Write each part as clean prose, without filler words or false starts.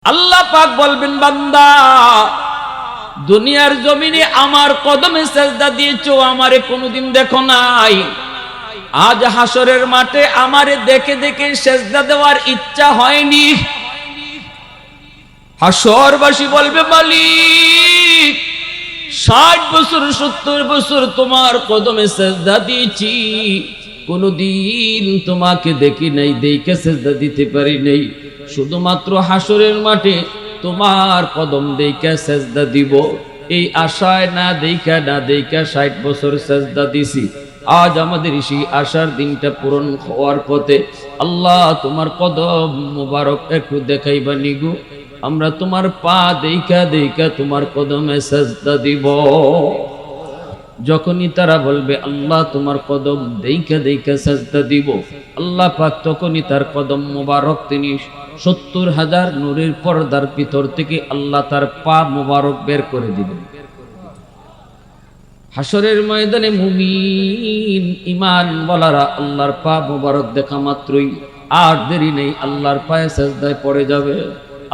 আল্লাহ পাক বলবেন, বান্দা দুনিয়ার জমিনে আমার কদমে সেজদা দিয়েছো, আমারে কোনোদিন দেখো নাই। আজ হাসরের মাঠে আমারে দেখে দেখে সেজদা দেওয়ার ইচ্ছা হয়নি। হাসরবাসী বলবে, মালিক 60 বছর 70 বছর তোমার কদমে সেজদা দিয়েছি, কোনদিন তোমাকে দেখি নাই, দেখে সেজদা দিতে পারি নাই। শুধুমাত্র হাসরের মাঠে তোমার কদম দেখে সেজদা দিব, এই আশায় না দেখা 60 বছর সেজদা দিছি। আজ আমাদের সেই আশার দিনটা পূরণ হওয়ার পথে। আল্লাহ তোমার কদম মুবারক একটু দেখাইবা নিগু, আমরা তোমার পা দেখা দেখা তোমার কদমে সেজদা দিব। যখনই তারা বলবে আল্লাহ তোমার কদম দেখা দেখা সেজদা দিব, আল্লাহ পাক তখনই তার কদম মুবারক তিনি 70,000 নূরের পর্দার ভিতর থেকে আল্লাহ তার পা মুবারক বের করে দিবেন। হাসরের ময়দানে মুমিন ঈমান ওয়ালারা আল্লাহর পা মুবারক দেখা মাত্রই আর দেরি নেই, আল্লাহর পায়ে সেজদায় পড়ে যাবে।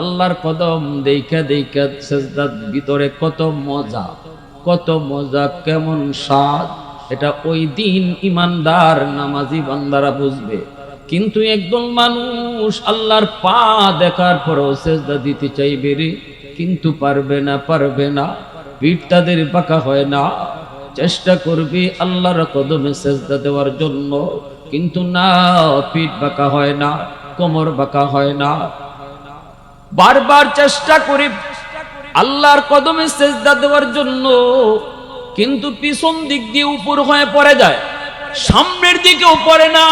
আল্লাহর কদম দেখা দেখা সেজদার ভিতরে কত মজা, কেমন স্বাদ, এটা ওই দিন ঈমানদার নামাজি বান্দারা বুঝবে। কিন্তু একদল মানুষ আল্লাহর পা দেখার পরও সেজদা দিতে চাইবে রে, কিন্তু পারবে না, পিঠ তাদের বাঁকা হয় না। চেষ্টা করবে আল্লাহর কদমে সেজদা দেওয়ার জন্য, কিন্তু না, পিঠ বাঁকা হয় না, কোমর বাঁকা হয় না। বারবার চেষ্টা করে আল্লাহর কদমে সেজদা দেওয়ার জন্য, কিন্তু পিছন দিক দিয়ে উপর হয়ে পড়ে যায়, সামনের দিকেও পড়ে না,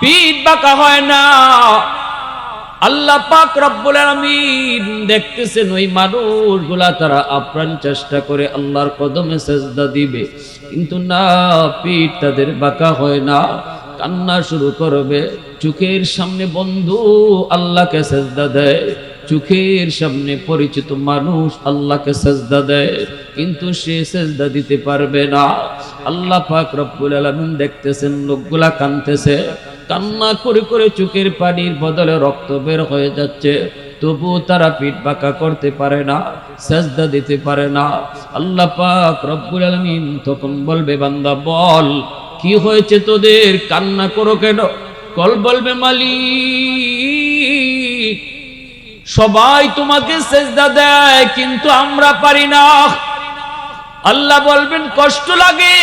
পিঠ বাঁকা হয় না। আল্লাহ পাক রব্বুল আলামিন দেখতেছেন ওই মানুষগুলা তারা আপ্রাণ চেষ্টা করে আল্লাহর কদমে সেজদা দিবে, কিন্তু না, পিঠ তাদের বাঁকা হয় না। কান্না শুরু করবে, চোখের সামনে বন্ধু আল্লাহকে সেজদা দেয়, চোখের সামনে পরিচিত মানুষ আল্লাহকে সেজদা দেয়, কিন্তু সে সেজদা দিতে পারবে না। আল্লাহ পাক রব্বুল আলামিন দেখতেছেন লোকগুলা কাঁদতেছে, কান্না করে করে চোখের পানির বদলে রক্ত বের হয়ে যাচ্ছে, তবু তারা পিঠ বাঁকা করতে পারে না, সেজদা দিতে পারে না। আল্লাহ পাক রব্বুল আলামিন তখন বলবে, বান্দা বল কি হয়েছে তোদের, কান্না করো কেন? কল বলবে, মালিক সবাই তোমাকে সেজদা দেয়, কিন্তু আমরা পারি না। আল্লাহ বলবেন, কষ্ট লাগে?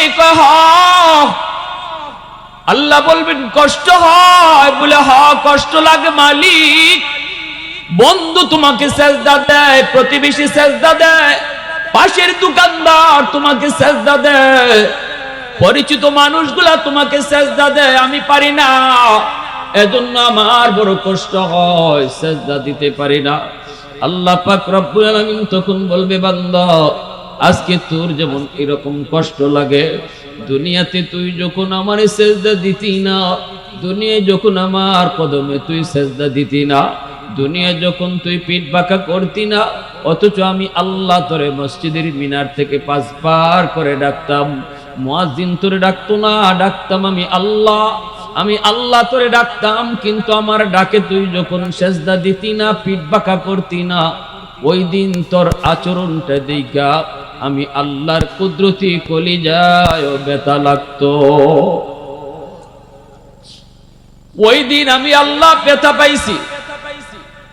আল্লাহ বলবেন, কষ্ট হয়? বলে হ্যাঁ কষ্ট লাগে মালিক। বন্ধু তোমাকে সেজদা দেয়, প্রতিবেশী সেজদা দেয়, পাশের দোকানদার তোমাকে সেজদা দেয়, পরিচিত মানুষগুলা তোমাকে সেজদা দেয়, আমি পারি না, এজন্য আমার বড় কষ্ট হয়, সেজদা দিতে পারি না। আল্লাহ পাক রব্বুল আলামিন তখন বলবে, বান্দা আজকে তোর যেমন এরকম কষ্ট লাগে, দুনিয়াতে তুই যখন আমার সেজদা দিতি না, দুনিয়ায় যখন আমার কদমে তুই সেজদা দিতি না, দুনিয়ায় যখন তুই পিঠ বাঁকা করতি না, অথচ আমি আল্লাহ তোরে মসজিদের মিনার থেকে 5 বার করে ডাকতাম, মুয়াজ্জিন তোরে ডাকতো না, ডাকতাম আমি আল্লাহ তোরে ডাকতাম, কিন্তু আমার ডাকে তুই যখন সেজদা দিতি না, পিঠ বাঁকা করতি না, ওই দিন তোর আচরণটা দেখা আমি আল্লাহর কুদরতি কলিজায় ব্যথা লাগতো। ওই দিন আমি আল্লাহ ব্যথা পাইছি,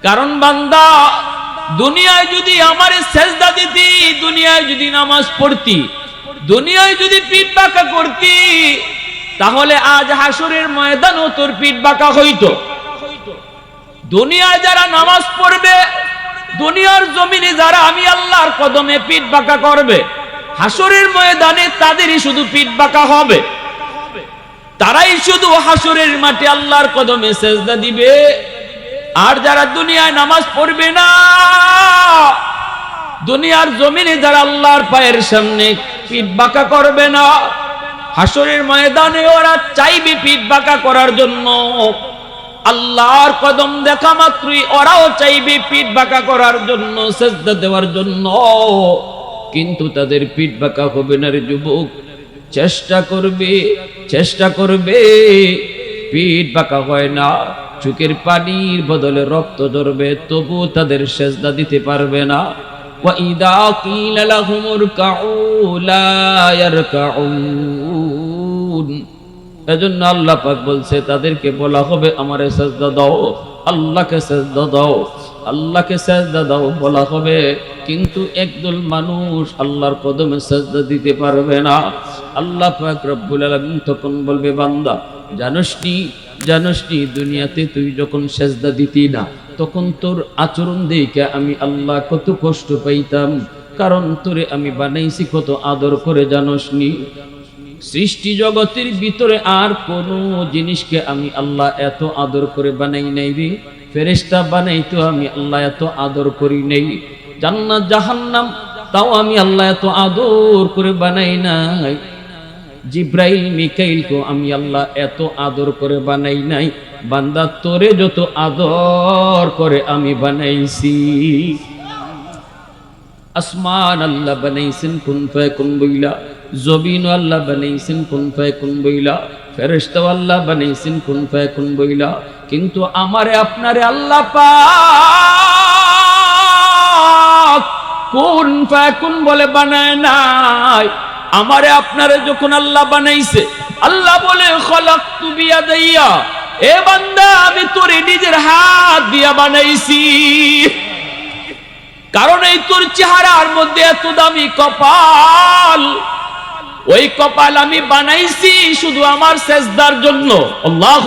কারণ বান্দা দুনিয়ায় যদি আমার সেজদা দিতি, দুনিয়ায় যদি নামাজ পড়তি, দুনিয়ায় যদি পিঠ বাঁকা করতি, তাহলে আজ হাসরের ময়দানও তোর পিঠ বাঁকা হইতো। দুনিয়ায় যারা নামাজ পড়বে, দুনিয়ার জমিনে যারা আমি আল্লাহর কদমে পিঠ বাঁকা করবে, হাসরের ময়দানে তাদেরই শুধু পিঠ বাঁকা হবে, তারাই শুধু হাসরের মাঠে আল্লাহর কদমে সেজদা দিবে। আর যারা দুনিয়ায় নামাজ পড়বে না, দুনিয়ার জমিনে যারা আল্লাহর পায়ের সামনে পিঠ বাঁকা করবে না, হাসরের ময়দানে ওরা চাইবে পিঠ বাঁকা করার জন্য, আল্লাহর কদম দেখা মাত্রই ওরাও চাইবে পিঠ বাঁকা করার জন্য, সেজদা দেওয়ার জন্য, কিন্তু তাদের পিঠ বাঁকা হবে না রে যুবক। চেষ্টা করবে, পিঠ বাঁকা হয় না, চোখের পানির বদলে রক্ত ঝরবে, তবু তাদের সেজদা দিতে পারবে না। وَإِذَا قِيلَ لَهُمُ ارْكَعُوا لَا يَرْكَعُونَ। এজন্য আল্লাহ পাক বলছে তাদেরকে বলা হবে আমারে সেজদা দাও, আল্লাহকে সেজদা দাও, আল্লাহকে সেজদা দাও বলা হবে, কিন্তু একদল মানুষ আল্লাহর কদমে সেজদা দিতে পারবে না। আল্লাহ পাক রব্বুল আলামিন তখন বলবে বান্দা জানোসনি দুনিয়াতে তুই যখন সেজদা দিতি না তখন তোর আচরণ দেখে আমি আল্লাহ কত কষ্ট পাইতাম, কারণ তোরে আমি বানাইছি কত আদর করে জানোসনি। সৃষ্টি জগতের ভিতরে আর কোন জিনিসকে আমি আল্লাহ এত আদর করে বানাই নাই রে, ফেরেশতা বানাইতো আমি আল্লাহ এত আদর করি নাই, জান্নাত জাহান্নাম তাও আমি আল্লাহ এত আদর করে বানাই নাই, জিব্রাইল মিকাইলকে আমি আল্লাহ এত আদর করে বানাই নাই, বান্দা তোরে যত আদর করে আমি বানাইছি। আসমান আল্লাহ বানাইছেন কুন ফায়াকুন বইলা, জমিন আল্লাহ বানাইছেন কুন ফায়াকুন বইলা, ফেরেশতা আল্লাহ বানাইছেন কুন ফায়াকুন বইলা, কিন্তু আমারে আপনারে আল্লাহ পাক কুন ফায়াকুন বলে বানায় নাই। আমারে আপনারে যখন আল্লাহ বানাইছে, আল্লাহ বলে খলাকতু বিয়াদাইয়া, এ বান্দা আমি তোরে নিজের হাত দিয়া বানাইছি, কারণ এই তোর চেহারার মধ্যে এত দামি কপাল, ওই কপাল আমি বানাইছি শুধু আমার সেজদার জন্য। আল্লাহ,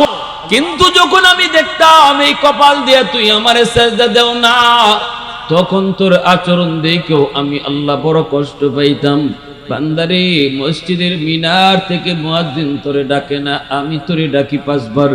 কিন্তু যখন আমি দেখতাম এই কপাল দিয়ে তুই আমারে সেজদা দেও না, তখন তোর আচরণ দেখেও আমি আল্লাহ বড় কষ্ট পাইতাম। বান্দারে, মসজিদের মিনার থেকে মুয়াজ্জিন তোরে ডাকে না, আমি তোরে ডাকি 5 বার।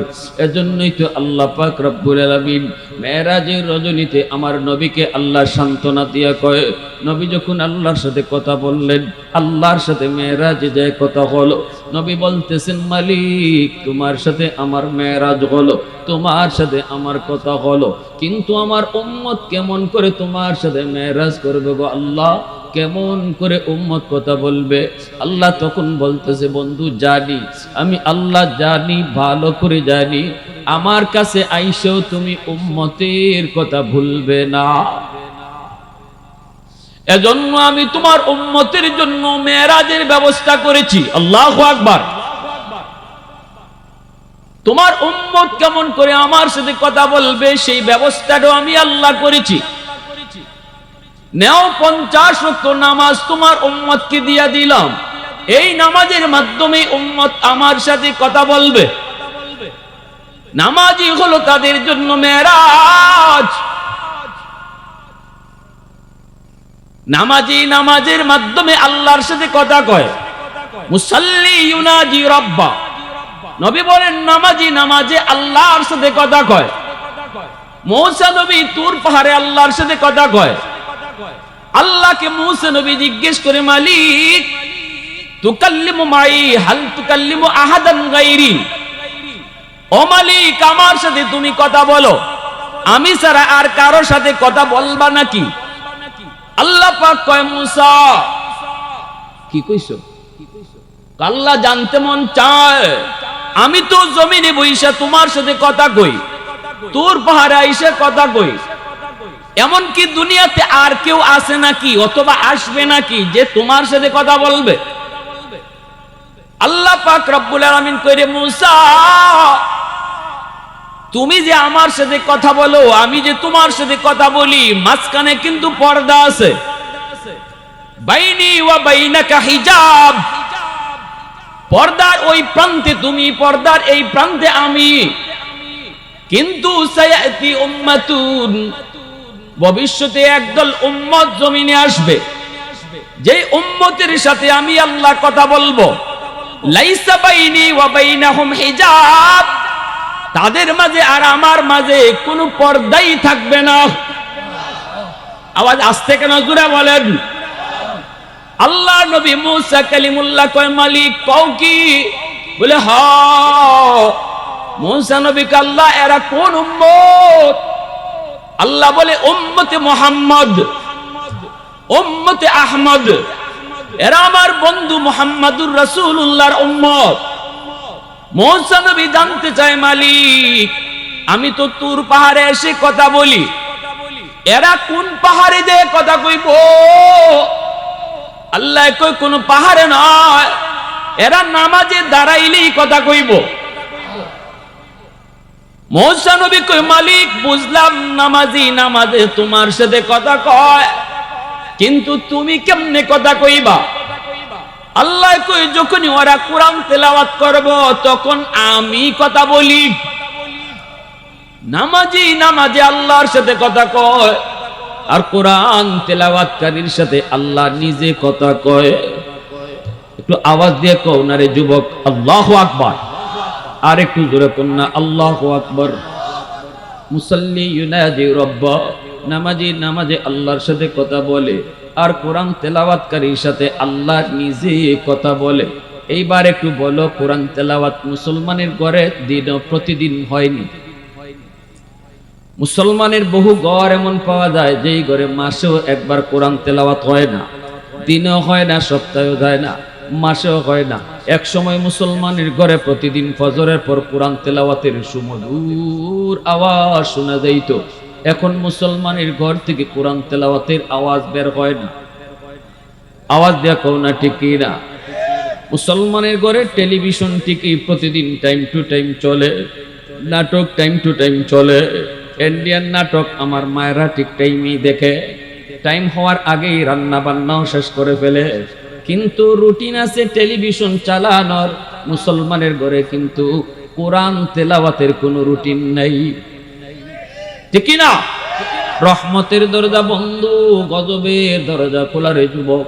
এজন্যই তো আল্লাহ পাক রব্বুল আলামিন মেরাজের রজনীতে আমার নবীকে আল্লাহ সান্ত্বনা দিয়া কয়, নবী যখন আল্লাহর সাথে কথা বললেন, আল্লাহর সাথে মেরাজে যায় কথা হলো, নবী বলতেছেন মালিক তোমার সাথে আমার মেরাজ হলো, তোমার সাথে আমার কথা হলো, কিন্তু আমার উম্মত কেমন করে তোমার সাথে মেরাজ করবে গো আল্লাহ, কেমন করে উম্মত কথা বলবে? আল্লাহ তখন বলতেছে বন্ধু জানি, আমি আল্লাহ জানি, ভালো করে জানি, আমার কাছে আইসেও তুমি উম্মতের কথা ভুলবে না, এজন্য আমি তোমার উম্মতের জন্য মেরাজের ব্যবস্থা করেছি। আল্লাহু আকবার। তোমার উম্মত কেমন করে আমার সাথে কথা বলবে সেই ব্যবস্থাটাও আমি আল্লাহ করেছি। নেও 50 ওয়াক্ত নামাজ তোমার উম্মতকে দিয়া দিলাম, এই নামাজের মাধ্যমে উম্মত আমার সাথে কথা বলবে। নামাজই হলো তাদের জন্য মেরাজ। নামাজি নামাজের মাধ্যমে আল্লাহর সাথে কথা কয়। মুসাল্লি ইউনাজি রাব্বা, নবী বলেন নামাজি নামাজে আল্লাহর সাথে কথা কয়। মূসা নবী তুর পাহাড়ে আল্লাহর সাথে কথা কয়। আল্লাহকে মূসা নবী জিজ্ঞেস করে মালিক তুকাল্লিমু মাই হাল তুকাল্লিমু আহাদান গায়রি, ও মালিক আমার সাথে তুমি কথা বলো, আমি ছাড়া আর কারোর সাথে কথা বলবা নাকি? আল্লাহ পাক কয় মূসা কি কইছো? আল্লাহ জানতে মন চায়, আমি তো জমিনে বইসা তোমার সাথে কথা কই, তোর পাহাড়ে আইসা কথা কই, এমন কি দুনিয়াতে আর কেউ আছে নাকি অথবা আসবে নাকি যে তোমার সাথে কথা বলবে? আল্লাহ পাক রব্বুল আলামিন কইরে মূসা তুমি যে আমার সাথে কথা বলো, আমি যে তোমার সাথে কথা বলি, মাঝখানে কিন্তু পর্দা আছে। বাইনি ওয়া বাইনাকা হিজাব, পর্দার ওই প্রান্তে তুমি, পর্দার এই প্রান্তে আমি। কিন্তু সায়াতি উম্মাতুন, ভবিষ্যতে একদল উম্মত জমিনে আসবে, যে উম্মতের সাথে আমি আল্লাহ কথা বলবো। লাইসা বাইনি ওয়া বাইনাহুম হিজাব, তাদের মাঝে আর আমার মাঝে কোনো পর্দাই থাকবে না। আওয়াজ আসতে কেন জোরে বলেন। আল্লাহ নবী মূসা কালিমুল্লাহ কয় মালিক কও কি? বলে হ। মূসা নবীকে আল্লাহ এরা কোন উম্মত? আল্লাহ বলে উম্মতে মুহাম্মদ, উম্মতে আহমদ, এরা আমার বন্ধু মুহাম্মাদুর রাসূলুল্লাহর উম্মত। মূসা নবী জানতে চায় মালিক আমি তো তুর পাহাড়ে এসে কথা বলি, এরা কোন পাহাড়ে যে কথা কইব? আল্লাহ কই কোন পাহাড়ে নয়, এরা নামাজে দাঁড়াইলেই কথা কইব। মুসা নবী কই মালিক বুঝলাম নামাজি নামাজে তোমার সাথে কথা কয়, কিন্তু তুমি কেমনে কথা কইবা? আল্লাহ কই যখনই ওরা কোরআন তেলাওয়াত করব তখন আমি কথা বলি। নামাজি নামাজে আল্লাহর সাথে কথা কয়, আর কোরআন তেলাওয়াতকারীর সাথে আল্লাহ নিজে কথা কয়। একটু আওয়াজ দিয়ে কও না রে যুবক, আল্লাহু আকবার। আর একটু জোরে কোন না, আল্লাহু আকবার। মুসাল্লি ইউনাজি রাব্বা, নামাজি নামাজে আল্লাহর সাথে কথা বলে, আর কোরআন তেলাওয়াতকারীর সাথে আল্লাহ নিজে কথা বলে। এইবার একটু বলো, কোরআন তেলাওয়াত মুসলমানের ঘরে দিন প্রতিদিন হয়নি? মুসলমানের বহু ঘর এমন পাওয়া যায় যেই ঘরে মাসেও একবার কোরআন তেলাওয়াত হয় না, দিনেও হয় না, সপ্তাহেও যায় না, মাসেও হয় না। এক সময় মুসলমানের ঘরে প্রতিদিন ফজরের পর কোরআন তেলাওয়াতের সুমধুর আওয়াজ শোনা যাইত। এখন মুসলমানের ঘর থেকে কোরআন তেলাওয়াতের আওয়াজ বের হয় না। আওয়াজ দেয়া কও না ঠিক না? মুসলমানের ঘরে টেলিভিশন টিভি প্রতিদিন টাইম টু টাইম চলে, নাটক টাইম টু টাইম চলে। ইন্ডিয়ান নাটক আমার মায়েরা ঠিক টাইমই দেখে, টাইম হওয়ার আগেই রান্না বান্নাও শেষ করে ফেলে। কিন্তু রুটিন আছে টেলিভিশন চালানোর, মুসলমানের ঘরে কিন্তু কোরআন তেলাওয়াতের কোনো রুটিন নাই, ঠিক না? রহমতের দরজা বন্ধ, গজবের দরজা খোলা রে যুবক।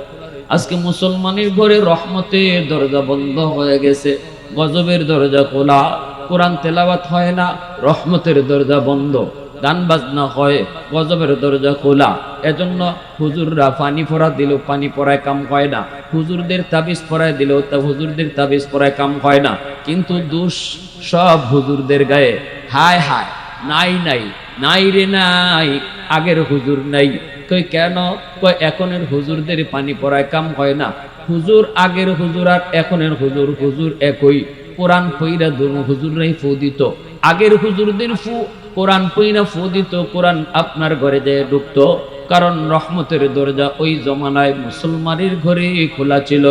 আজকে মুসলমানের ঘরে রহমতের দরজা বন্ধ হয়ে গেছে, গজবের দরজা খোলা। কোরআন তেলাওয়াত হয় না, রহমতের দরজা বন্ধ। গান বাজনা হয়, গজবের দরজা খোলা। এজন্য হুজুররা পানি পড়া দিল, পানি পড়ায় কাম হয় না। হুজুরদের তাবিজ পড়ায় দিল, তা হুজুরদের তাবিজ পড়ায় কাম হয় না। কিন্তু দোষ সব হুজুরদের গায়ে। হায় হায়, নাই নাই নাই রে নাই, আগের হুজুর নাই। কই কেন? কই এখনের হুজুরদের পানি পড়ায় কাম হয় না। হুজুর আগের হুজুর আর এখনের হুজুর, হুজুর একই। কোরআন পইরা দুনো হুজুররাই ফু দিত। আগের হুজুরদের ফু, কোরআন পইরা ফু দিত, কোরআন আপনার ঘরে যায় ঢুকতো। কারণ রহমতের দরজা ওই জমানায় মুসলমানের ঘরে খোলা ছিল,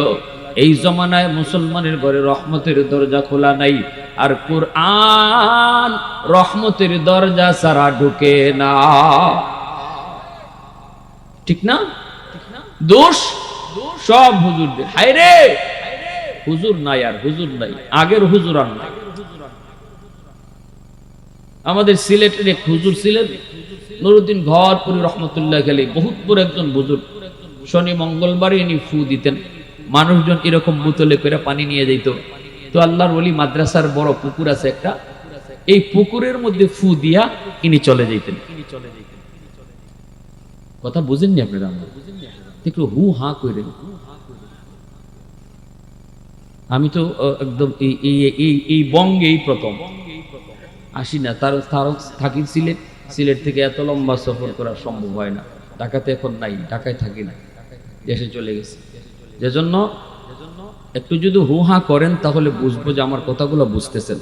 এই জমানায় মুসলমানের ঘরে রহমতের দরজা খোলা নাই। আর কোরআন রহমতের দরজা ছাড়া ঢুকে না, ঠিক না? দোষ সব হুজুরদের। হায় রে, হুজুর নাই আর হুজুর নাই, আগের হুজুর আর নাই। আমাদের সিলেটের এক হুজুর ছিলেন নুরুদ্দিন ঘরপুরি রহমতুল্লাহ আলাইহি, বহুত বড় একজন বুজুর্গ। শনি মঙ্গলবারে ইনি ফু দিতেন, মানুষজন এরকম বোতলে করে পানি নিয়ে যেত। তো আল্লাহর ওলি মাদ্রাসার বড় পুকুর আছে একটা, এই পুকুরের মধ্যে ফু দিয়া ইনি চলে যেতেন। কথা বুঝেননি আপনারা? একটু হু হা করে। আমি তো একদম এই বঙ্গেই প্রথম আসি না, তার থাকি সিলেট। সিলেট থেকে এত লম্বা সফর করা সম্ভব হয় না। ঢাকাতে এখন নাই, ঢাকায় থাকি না, দেশে চলে গেছে। যেজন্য একটু যদি হু হা করেন তাহলে বুঝবো যে আমার কথাগুলো বুঝতেছেন।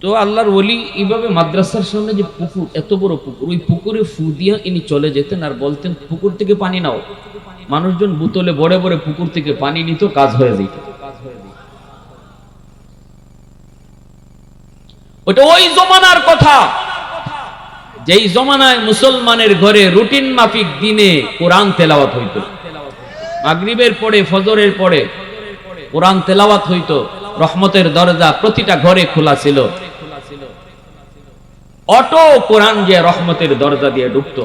তো আল্লাহর ওলি এইভাবে মাদ্রাসার সামনে যে পুকুর, এত বড় পুকুর, ওই পুকুরে ফু দিয়া ইনি চলে যেতেন আর বলতেন পুকুর থেকে পানি নাও। মানুষজন বোতলে বড়ে বড়ে পুকুর থেকে পানি নিত, কাজ হয়ে যেত। ওটা ওই জমানার কথা, যেই জমানায় মুসলমানের ঘরে রুটিন মাফিক দিনে কোরআন তেলাওয়াত হইতো। মাগরিবের পরে, ফজরের পরে কোরআন তেলাওয়াত হইতো। রহমতের দরজা প্রতিটা ঘরে খোলা ছিল। অটো কোরআন যে রহমতের দরজা দিয়ে ঢুকতো।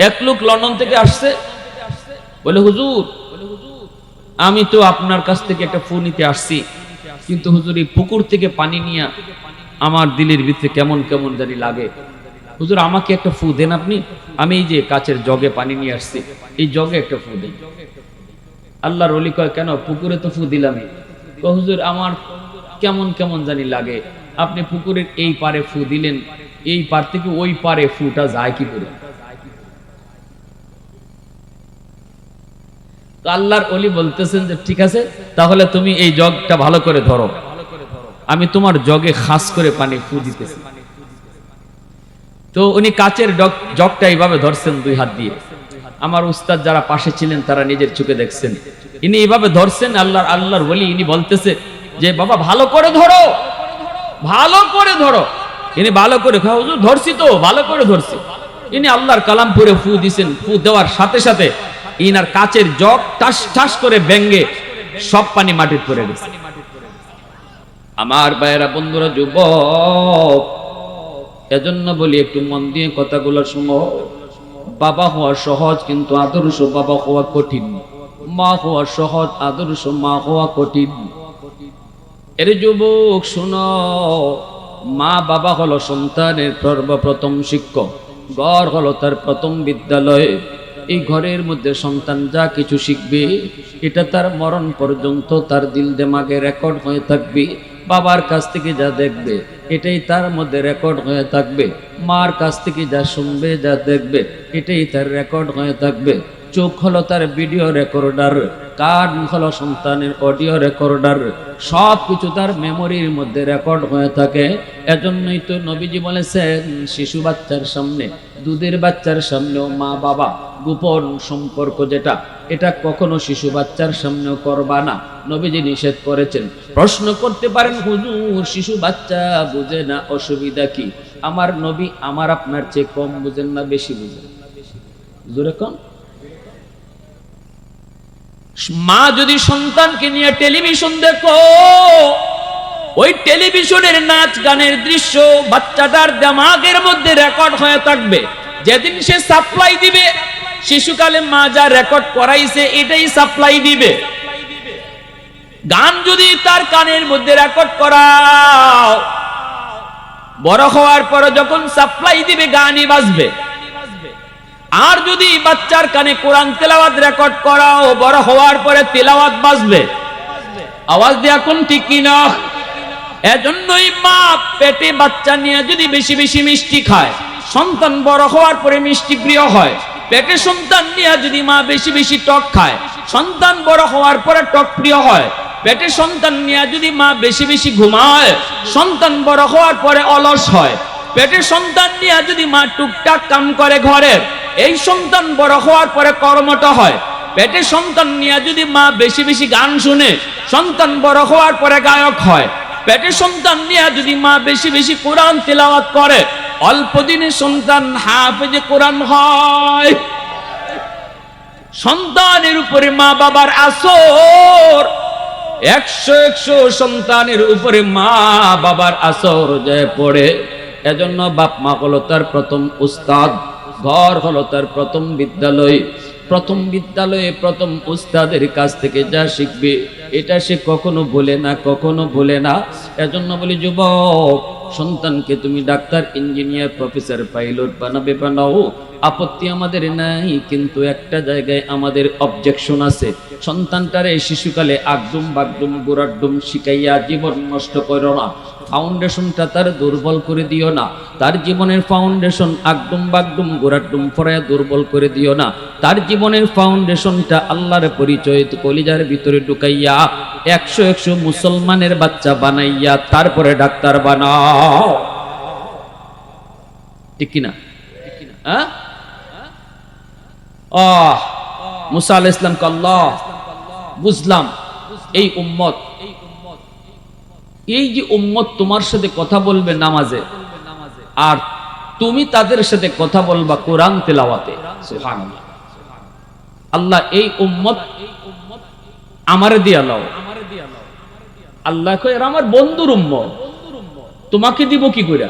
এক লোক লন্ডন থেকে আসছে, বলে হুজুর আমি তো আপনার কাছ থেকে একটা ফু নিতে আসছি, কিন্তু হুজুর এই পুকুর থেকে পানি নিয়ে আমার দিলের ভিতরে কেমন কেমন জানি লাগে। হুজুর আমাকে একটা ফু দেন আপনি। আমি এই যে কাচের জগে পানি নিয়ে আসছি, এই জগে একটা ফু দেন। আল্লাহর ওলি কয় কেন? পুকুরে তো ফু দিলামই। হুজুর আমার কেমন কেমন জানি লাগে, আপনি পুকুরের এই পারে ফু দিলেন, এই পার থেকে ওই পারে ফুটা যায় কি করে? তো আল্লাহর ওলি বলতেছেন যে ঠিক আছে, তাহলে তুমি এই জগটা ভালো করে ধরো। আমি তোমার জগে খাস করে পানি ফু দিতেছি। তো উনি কাচের জগটা এইভাবে ধরছেন দুই হাত দিয়ে। আমার উস্তাদ যারা পাশে ছিলেন তারা নিজের চোখে দেখছেন, ইনি এইভাবে ধরছেন। আল্লাহর ওলি ইনি বলতেছে যে বাবা ভালো করে ধরো, ভালো করে ধরো। ইনি ভালো করে, হুজুর ধরছি তো, ভালো করে ধরছি। ইনি আল্লাহর কালাম পড়ে ফু দিছেন। ফু দেওয়ার সাথে সাথে ইনার কাচের জগ ঠাস ঠাস করে ভেঙে সব পানি মাটিতে পড়ে গেছে। আমার ভাইয়েরা, বন্ধুরা, যুবক, এজন্য বলি একটু মন দিয়ে কথাগুলো শুনো। বাবা হওয়া সহজ, কিন্তু আদর্শ বাবা হওয়া কঠিন। মা হওয়া সহজ, আদর্শ মা হওয়া কঠিন। এর যুবক শুনো, মা বাবা হলো সন্তানের সর্বপ্রথম শিক্ষক, ঘর হলো তার প্রথম বিদ্যালয়। এই ঘরের মধ্যে সন্তান যা কিছু শিখবে এটা তার মরণ পর্যন্ত তার দিল দিমাগে রেকর্ড হয়ে থাকবে। বাবার কাছ থেকে যা দেখবে এটাই তার মধ্যে রেকর্ড হয়ে থাকবে। মার কাছ থেকে যা শুনবে, যা দেখবে এটাই তার রেকর্ড হয়ে থাকবে। চোখ হলো তার ভিডিও রেকর্ডার, কান হলো সন্তানের অডিও রেকর্ডার, সব কিছু তার মেমোরির মধ্যে রেকর্ড হয়ে থাকে। এজন্যই তো নবীজি বলেছেন, শিশু বাচ্চার সামনে, দুধের বাচ্চার সামনেও মা বাবা গোপন সম্পর্ক যেটা, এটা কখনো শিশু বাচ্চার সামনেও করবা না, নবীজি নিষেধ করেছেন। প্রশ্ন করতে পারেন, হুজুর শিশু বাচ্চা বুঝে না, অসুবিধা কি? আমার নবী আমার আপনার চেয়ে কম বুঝেন না, বেশি বুঝেন? জোরে কম। মা যদি সন্তানকে নিয়ে টেলিভিশন দেখো, ওই টেলিভিশনের নাচ গানের দৃশ্য বাচ্চাটার দিমাগের মধ্যে রেকর্ড হয়ে থাকবে। যেদিন সে সাপ্লাই দিবে, শিশুকালে মা যা রেকর্ড করাইছে এটাই সাপ্লাই দিবে। গান যদি তার কানের মধ্যে রেকর্ড করাও, বড় হওয়ার পর যখন সাপ্লাই দিবে গানই বাজবে। আর যদি বাচ্চার কানে কোরআন তেলাওয়াত রেকর্ড করাও, বড় হওয়ার পরে তেলাওয়াত বাজবে। আওয়াজ দিয়ে এখন ঠিক কিনা? এজন্যই মা পেটে বাচ্চা নিয়ে যদি বেশি বেশি মিষ্টি খায়, সন্তান বড় হওয়ার পরে মিষ্টি প্রিয় হয়। পেটে সন্তান নিয়ে যদি মা বেশি বেশি টক খায়, সন্তান বড় হওয়ার পরে টক প্রিয় হয়। পেটে সন্তান নিয়ে যদি মা বেশি বেশি ঘুমায়, সন্তান বড় হওয়ার পরে অলস হয়। পেটে সন্তান নিয়ে যদি মা টুকটাক কাম করে ঘরের, এই সন্তান বড় হওয়ার পরে কর্মঠ হয়। পেটে সন্তান নিয়ে যদি মা বেশি বেশি গান শুনে, সন্তান বড় হওয়ার পরে গায়ক হয়। পেটে সন্তান নিয়ে যদি মা বেশি বেশি কোরআন তেলাওয়াত করে, অল্প দিনে সন্তান হাফেজে কোরআন হয়। সন্তানের উপরে মা বাবার আসর, 100 সন্তানের উপরে মা বাবার আসর যায় পড়ে। এজন্য বাপ মা হলো তার প্রথম উস্তাদ, ঘর হলো তার প্রথম বিদ্যালয়। প্রথম বিদ্যালয়ে প্রথম উস্তাদের কাছ থেকে যা শিখবে এটা সে কখনো ভুলে না, কখনো ভুলে না। এজন্য বলি যুবক, সন্তানকে তুমি ডাক্তার, ইঞ্জিনিয়ার, প্রফেসর, পাইলট বানাবে, বানাও, আপত্তি আমাদের নাই। কিন্তু একটা জায়গায় আমাদের অবজেকশন আছে। সন্তানটারে শিশুকালে আগডুম বাগডুম গোড়াডুম শিখাইয়া জীবন নষ্ট করো না। ফাউন্ডেশনটা তার দুর্বল করে দিও না। তার জীবনের ফাউন্ডেশন আগডুম বাগডুম গোড়াডুম ফরায়া দুর্বল করে দিও না। তার জীবনের ফাউন্ডেশনটা আল্লাহর পরিচয় কলিজার ভিতরে ঢুকাইয়া 100 মুসলমানের বাচ্চা বানাইয়া তারপরে ডাক্তার বানাও। ঠিক কিনা? হ্যাঁ? মুসা আলাইহিস সালাম আল্লাহ বুঝলাম এই উম্মত, এই যে উম্মত তোমার সাথে কথা বলবে নামাজে, আর তুমি তাদের সাথে কথা বলবা কোরআন তেলাওয়াতে। সুবহানাল্লাহ। আল্লাহ এই উম্মত আমারে দিয়া লাও। আল্লাহ কয় এরা আমার বন্ধুর উম্মত, তোমাকে দিব কি করে?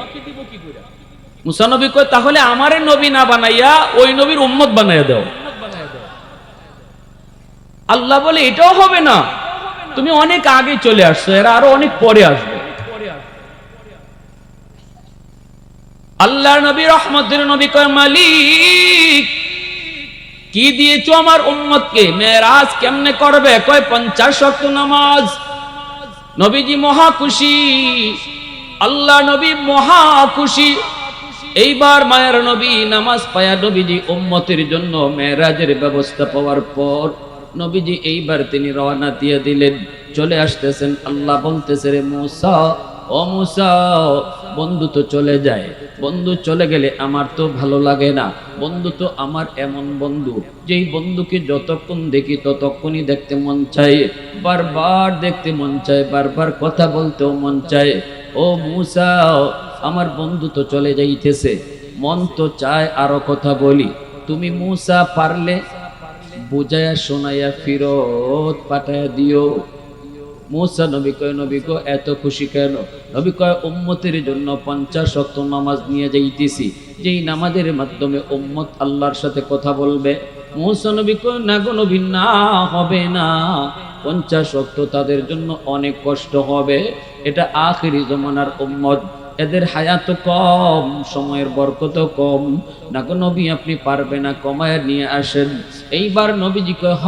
মুসা নবী কয় তাহলে আমারে নবী না বানাইয়া ওই নবীর উম্মত বানাইয়া দাও। আল্লাহ বলে এটাও হবে না, তুমি অনেক আগে চলে আসছো, এরা আরো অনেক পরে আসবে। আল্লাহ নবী রহমতের নবী কয় মালিক কি দিয়েছো আমার উম্মতকে? মেরাজ কেমনে করবে? কয় 50 ওয়াক্ত নামাজ। নবীজি মহা খুশি, আল্লাহ নবী মহা খুশি। এইবার মায়ের নবী নামাজ পায়া নবীজি উম্মতের জন্য মেরাজের ব্যবস্থা পাওয়ার পর নবীজি এইবার তিনি রওনা দিয়ে দিলেন, চলে আসতেছেন। আল্লাহ বলতেছে, রে মূসা, ও মূসা, বন্ধু তো চলে যায়, বন্ধু চলে গেলে আমার তো ভালো লাগে না। বন্ধু তো আমার এমন বন্ধু, যেই বন্ধুকে যতক্ষণ দেখি ততক্ষণই দেখতে মন চায়, বারবার দেখতে মন চায়, বারবার কথা বলতেও মন চায়। ও মূসা, আমার বন্ধু তো চলে যাইতেছে, মন তো চায় আরো কথা বলি। তুমি মূসা পারলে বুঝায়া শোনাইয়া ফিরত পাঠায়া দিও। মূসা নবী কয়, নবী গো এত খুশি কেন? নবী কয়, উম্মতের জন্য 50 ওয়াক্ত নামাজ নিয়ে যাইতেছি, যেই নামাজের মাধ্যমে উম্মত আল্লাহর সাথে কথা বলবে। মূসা নবী কয়, না গো নবী, না, হবে না। 50 ওয়াক্ত তাদের জন্য অনেক কষ্ট হবে, এটা আখিরি জমানার উম্মত, এদের হায়াত কম, সময়ের বরকত কম। না গো নবী, আপনি পারবে না, কমায় নিয়ে আসেন। এইবার নবীজি কয়, হ,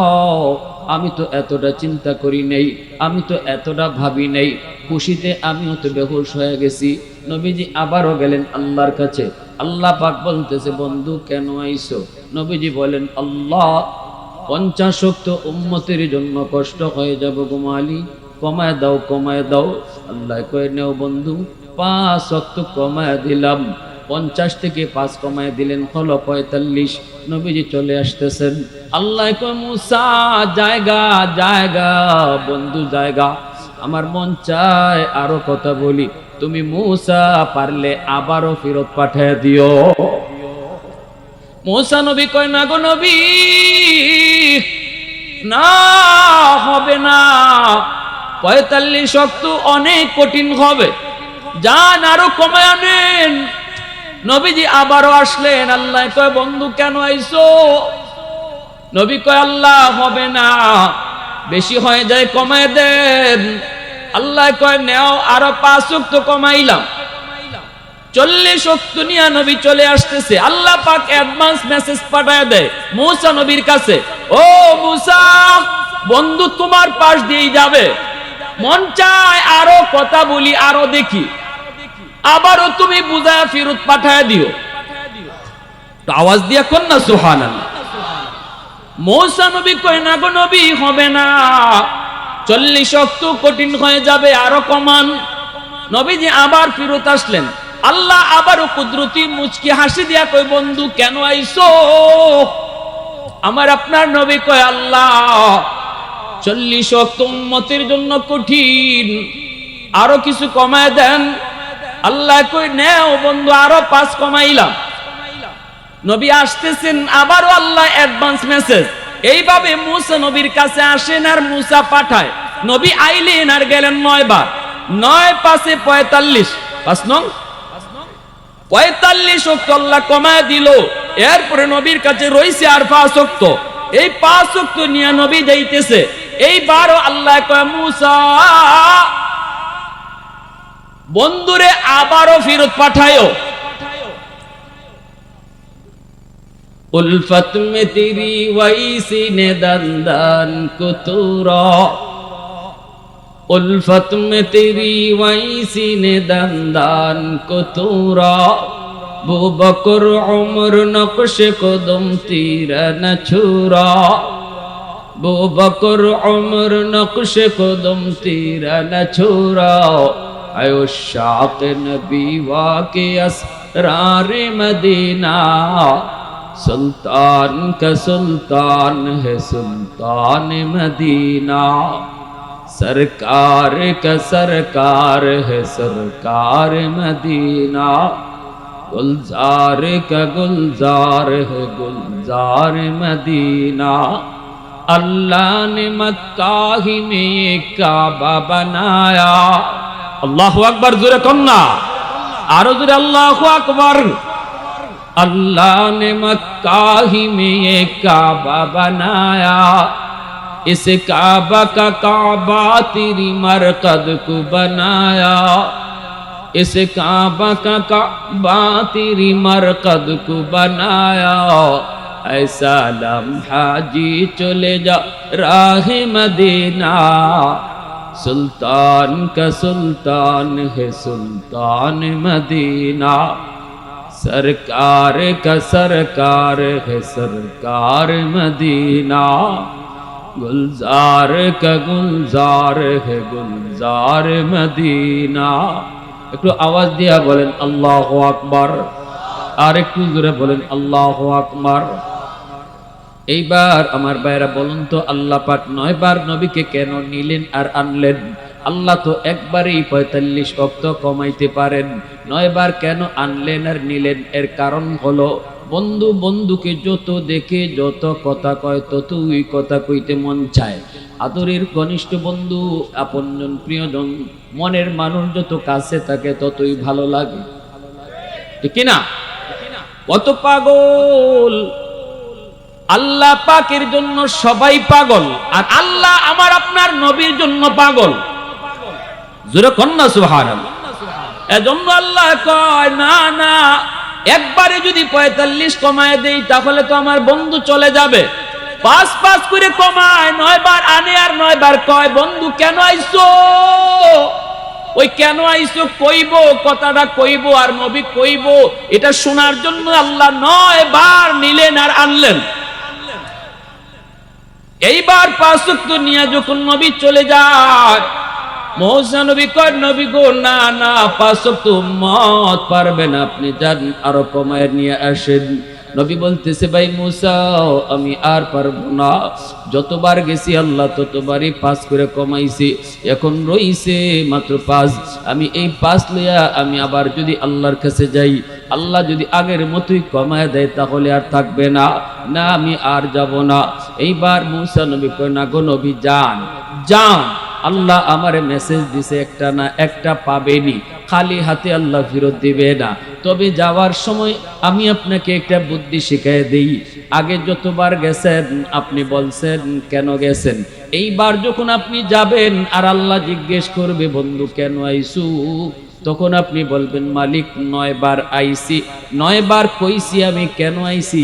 আমি তো এতটা চিন্তা করি নেই, আমি তো এতটা ভাবি নেই, খুশিতে আমিও তো বেহুশ হয়ে গেছি। নবীজি আবারও গেলেন আল্লাহর কাছে। আল্লাহ পাক বলতেছে, বন্ধু কেন আইছো? নবীজি বলেন, আল্লাহ, 50 ওয়াক্ত উম্মতের জন্য কষ্ট হয়ে যাব গো মালিক, কমায় দাও, কমায় দাও। আল্লাহ কয়ে, নেও বন্ধু, 5 ওয়াক্ত কমায় দিলাম। 50 থেকে 5 কমায় দিলেন, হলো 45। নবীজি চলে আসতেছেন। আল্লাহ কয়, মূসা জায়গা, জায়গা, বন্ধু জায়গা, আমার মন চায় আরো কথা বলি। তুমি মূসা পারলে আবারও ফেরত পাঠিয়ে দিও। মূসা নবী কয়, না গো নবী, না, হবে না, 45 ওয়াক্ত অনেক কঠিন হবে, যান আরো কমায় আনেন। নবীজি আবারও আসলেন। আল্লাহ কয়, বন্ধু কেন আইছো? নবী কয়, আল্লাহ হবে না, বেশি হয়ে যায়, কমায় দেন। আল্লাহ কয়, নেও, আরো 5 ওয়াক্ত কমাইলাম। 40 ওয়াক্ত নিয়ে নবী চলে আসতেছে। আল্লাহ পাক অ্যাডভান্স মেসেজ পাঠায় দেয় মূসা নবীর কাছে, ও মূসা, বন্ধু তোমার পাশ দিয়েই যাবে, মন চায় আরো কথা বলি, আরো দেখি, আবারও তুমি বুঝায় ফেরত পাঠায় দিও। আওয়াজ দিয়া কোন না সুবহানাল্লাহ। মূসা নবী কয়, না গো নবী, হবে না, 40 ওয়াক্ত কঠিন হয়ে যাবে, আরো কমান। নবীজি আবার ফেরত আসলেন। আল্লাহ আবারও কুদরতি মুচকি হাসি দিয়া কয়, বন্ধু কেন আইছো? আমার আপনার নবী কয়, আল্লাহ, 40 ওয়াক্ত উম্মতের জন্য কঠিন, আরো কিছু কমায় দেন। আল্লাহ কই, নেও বন্ধু, আরো 5 কমাইলাম। নবী আসতেছেন, আবারও আল্লাহ অ্যাডভান্স মেসেজ। এইভাবে মূসা নবীর কাছে আসেন আর মূসা পাঠায়। নবী আইলেন আর গেলেন 9 বার, 9 পাঁচে 45, 5 নং 45 ওয়াক্ত আল্লাহ কমায় দিল। এরপরে নবীর কাছে রইছে আর 5 ওয়াক্ত। এই 5 ওয়াক্ত নিয়ে নবী যাইতেছে। এইবারও আল্লাহ কয়, মূসা, বন্ধুরে আবারও ফেরত পাঠায়ো। उल्फत में तेरी वैसी ने दंदन कुतूरा, उल्फत में तेरी वैसी ने दंदन कुतूरा, बू बकर उम्र नक्श कदम तीरा न छुरा, बू बकर उम्र नक्श कदम तीरा न छुरा, आयो शाक नबी वाके असरार मदीना, सुल्तान का सुल्तान है सुल्तान मदीना, सरकार का सरकार है सरकार मदीना, गुलजार का गुलजार है गुलजार मदीना, अल्लाह ने मक्का ही में एक काबा बनाया। अल्लाहु अकबर, जोरे कन्ना आरो जोरे अल्लाहु अकबर। अल्लाह ने मक्का ही में एक काबा बनाया, इस काबा का काबा तेरी मरकद को बनाया, इस काबा का काबा तेरी मरकद को बनाया, ऐसा लम्हा जी चले जा राह मदीना, सुल्तान का सुल्तान है सुल्तान मदीना, सरकार का सरकार है सरकार मदीना, गुलजार का गुलजार है गुलजार मदीना। একটু আওয়াজ দিয়া বলেন আল্লাহু আকবার, আর একটু জোরে বলেন আল্লাহু আকবার। এইবার আমার ভাইরা বলুন তো, আল্লাহ পাক 9 বার নবীকে কেন নিলেন আর আনলেন? আল্লাহ তো একবারেই 45 ওয়াক্ত কমাইতে পারেন, 9 বার কেন আনলেন আর নিলেন? এর কারণ হলো বন্ধু বন্ধুকে যত দেখে যত কথা কয় ততই কথা কইতে মন চায়। আদরের ঘনিষ্ঠ বন্ধু, আপনজন, প্রিয়জন, মনের মানুষ যত কাছে থাকে ততই ভালো লাগে, ঠিক না? কত পাগল আল্লাহ পাকের জন্য, সবাই পাগল, আর আল্লাহ আমার আপনার নবীর জন্য পাগল। জোরে কন্যা সুবহানাল্লাহ। এজন্য আল্লাহ কয় না না, একবারে যদি 45 কমায় দেই তাহলে তো আমার বন্ধু চলে যাবে। 5 করে কমায়, 9 বার আনে আর 9 বার কয় বন্ধু কেন আইছো? ওই কেন আইছো কইব, কথাটা কইব আর নবী কইব, এটা শোনার জন্য আল্লাহ 9 বার নিলেন আর আনলেন। এইবার 5 ওয়াক্ত নিয়ে যখন নবী চলে যায়, মুসা নবী কয় নবী গো না না, 5 ওয়াক্ত উম্মত পারবে না, আপনি যান আরো কমায় নিয়ে আসেন। নবী বলতেছে ভাই মুসা আমি আর পারবো না, যতবার গেছি আল্লাহ ততবারই 5 করে কমাইছি, এখন রইছে মাত্র 5। আমি এই 5 লইয়া আমি আবার যদি আল্লাহর কাছে যাই, আল্লাহ যদি আগের মতোই কমায় দেয় তাহলে আর থাকবে না, না আমি আর যাব না। এইবার মুসা নবী কয় না গো নবী যান যান, আল্লাহ আমারে মেসেজ দিছে একটা না একটা পাবেনি, খালি হাতে আল্লাহ ফেরত দিবে না। তবে যাওয়ার সময় আমি আপনাকে একটা বুদ্ধি শিখাই দেই, আগে যতবার গেছেন আপনি বলছেন কেন গেছেন, এইবার যখন আপনি যাবেন আর আল্লাহ জিজ্ঞেস করবে বন্ধু কেন আইছু, তখন আপনি বলবেন মালিক 9 বার আইছি, 9 বার কইছি আমি কেন আইছি,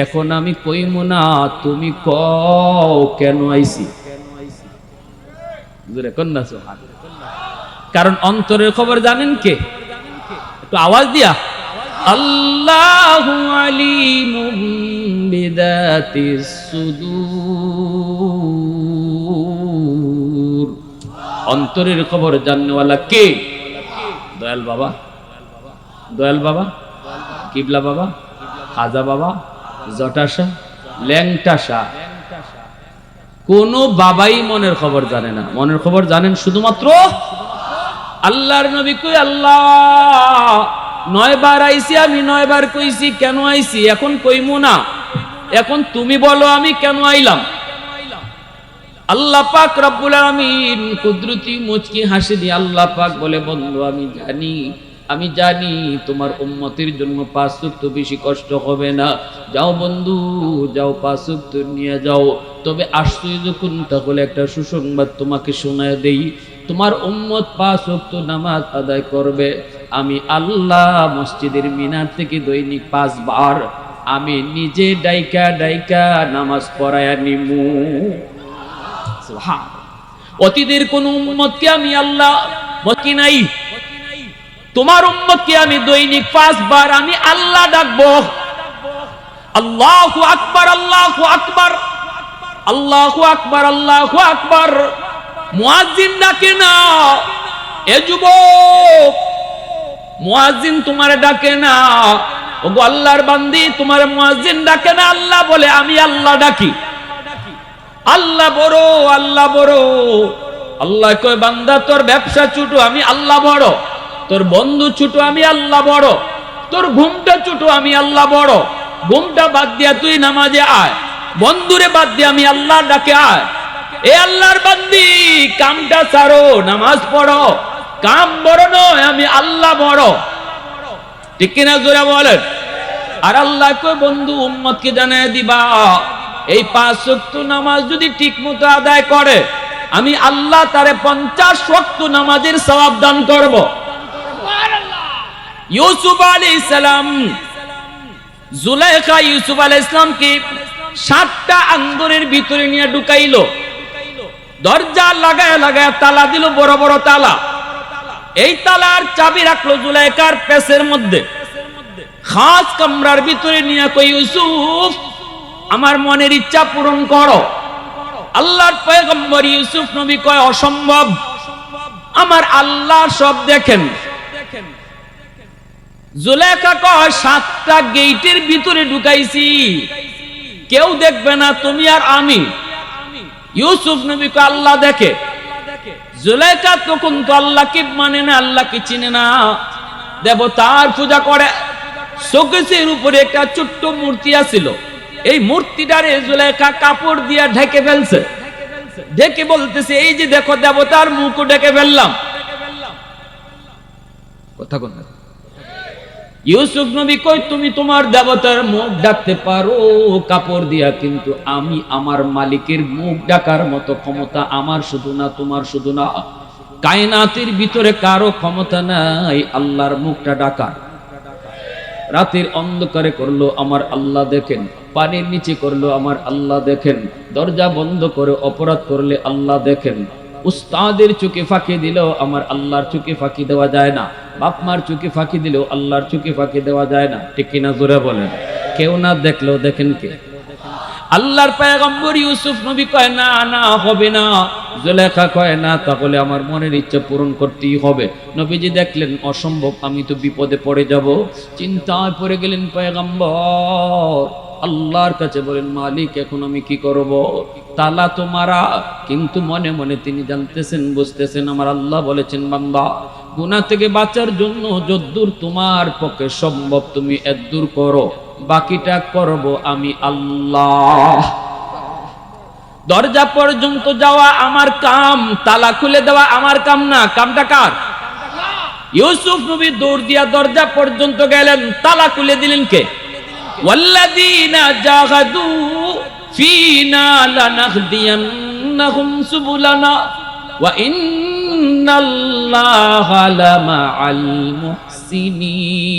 এখন আমি কইমু না, তুমি কও কেন আইছি। কারণ অন্তরের খবর জানেন কে? একটু আওয়াজ দিয়া, আল্লাহু আলিমুম বিদাতিস সুদূর। অন্তরের খবর জাননেওয়ালা কে? দয়াল বাবা, দয়াল বাবা, কিবলা বাবা, খাজা বাবা, জটাশা, ল্যাংটাশা, কোন বাবাই মনের খবর জানে না। মনের খবর জানেন শুধুমাত্র আল্লাহর নবী। কই আল্লাহ 9 বার আইছি, আমি 9 বার কইছি কেন আইছি, এখন কইমু না, এখন তুমি বলো আমি কেন আইলাম। আল্লাহ পাক রব্বুল আলামিন কুদরতি মুচকি হাসি দিয়ে আল্লাহ পাক বলে বন্ধু আমি জানি তোমার উম্মতের জন্য 5 ওয়াক্ত বেশি কষ্ট হবে না, যাও বন্ধু যাও 5 ওয়াক্ত নিয়ে যাও। তবে আসছই যখন তাহলে একটা সুসংবাদ তোমাকে শোনায় দেই, তোমার উম্মত 5 ওয়াক্ত নামাজ আদায় করবে, আমি আল্লাহ মসজিদের মিনার থেকে দৈনিক 5 বার আমি নিজে ডাইকা ডাইকা নামাজ পড়ায়া নিমু। সুবহানাল্লাহ। অতীতের কোন উম্মতকে আমি আল্লাহ বকি নাই, তোমার উম্মতকে আমি দৈনিক 5 বার আমি আল্লাহ ডাকবো। আল্লাহু আকবার, আল্লাহু আকবার, আল্লাহু আকবার, আল্লাহু আকবার। মুয়াজ্জিন ডাকে না, এ যুবক মুয়াজ্জিন তোমারে ডাকে না, ওগো আল্লাহর বান্দি তোমার মুয়াজ্জিন ডাকে না, আল্লাহ বলে আমি আল্লাহ ডাকি। আল্লাহ বড়, আল্লাহ বড়। আল্লাহ কয় বান্দা তোর ব্যবসা ছোট, আমি আল্লাহ বড়, তোর বন্ধু ছোট, আমি আল্লাহ বড়, তোর ঘুমটা ছোট, আমি আল্লাহ বড়। ঘুমটা বাদ দিয়া তুই নামাজে আয়, বন্ধুরে বাদ দিয়া আমি আল্লাহ ডাকে আয়। এ আল্লাহর বান্দি কামটা ছাড়ো, নামাজ পড়ো, কাম বড় নয়, আমি আল্লাহ বড়, ঠিক কিনা জোরে বলেন। আর আল্লাহ কয় বন্ধু উম্মতকে জানায় দিবা এই 5 ওয়াক্ত নামাজ যদি ঠিক মতো আদায় করে আমি আল্লাহ তারে 50 ওয়াক্ত নামাজের সওয়াব দান করব। ইউসুফ আলাইহিস সালাম, জুলাইখা ইউসুফ আলাইহিস সালামকে 7টা আঙ্গুরের ভিতরে নিয়ে ঢুকাইলো, দরজা লাগায় লাগায় তালা দিল, বড় বড় তালা। এই তালার চাবি রাখলো জুলাইখার পেছের মধ্যে, খাস কামরার ভিতরে নিয়ে কই ইউসুফ আমার মনের ইচ্ছা পূরণ করো। আল্লাহর পয়গম্বর ইউসুফ নবী কয় অসম্ভব, আমার আল্লাহ সব দেখেন। জুলেখা কয় 7টা গেটের ভিতরে ঢুকাইছি, কেউ দেখবে না, তুমি আর আমি। ইউসুফ নবী কয় আল্লাহ দেখে। জুলেখা তখন তো আল্লাহকে মানে না, আল্লাহকে চিনে না, দেবতার পূজা করে। শোকেসের উপরে একটা ছোট্ট মূর্তি আছিল, এই মূর্তিটারে জুলেখা কাপড় দিয়া ঢেকে ফেলছে, ঢেকে বলতেছে এই যে দেখো দেবতার মুখ ঢেকে ফেললাম। কথা কোন ইউসুফ নবী কই তুমি তোমার দেবতার মুখ ঢাকতে পারো কাপড় দিয়া, কিন্তু আমি আমার মালিকের মুখ ঢাকার মতো ক্ষমতা আমার শুধু না, তোমার শুধু না, কায়নাতের ভিতরে কারো ক্ষমতা নাই আল্লাহর মুখটা ঢাকার। রাতের অন্ধকারে করলো আমার আল্লাহ দেখেন, পানির নিচে করলো আমার আল্লাহ দেখেন, দরজা বন্ধ করে অপরাধ করলে আল্লাহ দেখেন। উস্তাদের চোখে ফাঁকি দিলেও আমার আল্লাহর চোখে ফাঁকি দেওয়া যায় না, বাপ মার চোখে ফাঁকি দিলেও আল্লাহর চোখে ফাঁকি দেওয়া যায় না, ঠিক কিনা জোরে বলেন? কেউ না দেখলেও দেখেন কে? আল্লাহর পয়গম্বর ইউসুফ নবী কয় না না হবে না। জুলেখা কয় না, তাহলে আমার মনের ইচ্ছা পূরণ করতেই হবে। নবীজি দেখলেন অসম্ভব, আমি তো বিপদে পড়ে যাব। চিন্তায় পড়ে গেলেন পয়গম্বর, আল্লাহর কাছে বলেন মালিক এখন আমি কি করব? তালা তো মারা, কিন্তু মনে মনে তিনি জানতেছেন, বুঝতেছেন আমার আল্লাহ বলেছেন বান্দা গুনাহ থেকে বাঁচার জন্য যদ্দূর তোমার পক্ষে সম্ভব তুমি এদ্দূর করো, বাকিটা করব আমি আল্লাহ। দরজা পর্যন্ত যাওয়া আমার কাম, তালা খুলে দেওয়া আমার কাম না, কামটা কার? ইউসুফ নবী দৌড় দিয়া দরজা পর্যন্ত গেলেন, তালা খুলে দিলেন কে? ওয়াল্লাযীনা জাহাদু ফীনা লানাহদিয়ান্নাহুম সুবুলানা ওয়া ইন্নাল্লাহা লামাআল মুহসিনিন।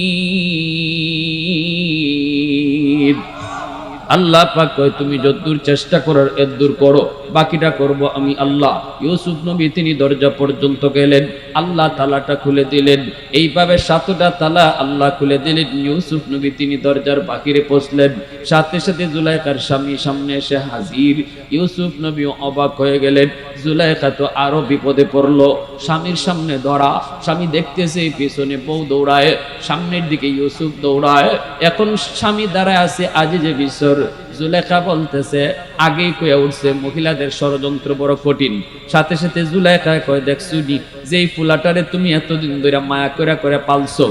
আল্লাহ পাক কয় তুমি যতদূর চেষ্টা করার এতদূর করো, বাকিটা করব আমি আল্লাহ। ইউসুফ নবী তিনি দরজা পর্যন্ত গেলেন, আল্লাহ তালাটা খুলে দিলেন। এইভাবে 7টা তালা আল্লাহ খুলে দিলেন। ইউসুফ নবী তিনি দরজার বাহিরে পৌঁছলেন, সাথে সাথে জুলাইখার স্বামী সামনে এসে হাজির। ইউসুফ নবী অবাক হয়ে গেলেন, জুলাইখা তো আরো বিপদে পড়লো, স্বামীর সামনে ধরা, স্বামী দেখতেছে পিছনে বউ দৌড়ায়, সামনের দিকে ইউসুফ দৌড়ায়। এখন স্বামী দাঁড়ায় আছে আজিজে বিসর। জুলেখা বলতেছে, আগেই কয়ে উঠছে মহিলাদের ষড়যন্ত্র বড় কঠিন। সাথে সাথে জুলেখা কয় দেখছো নি, যেই ফুলাটারে তুমি এতদিন ধরে মায়া করে করে পালছো,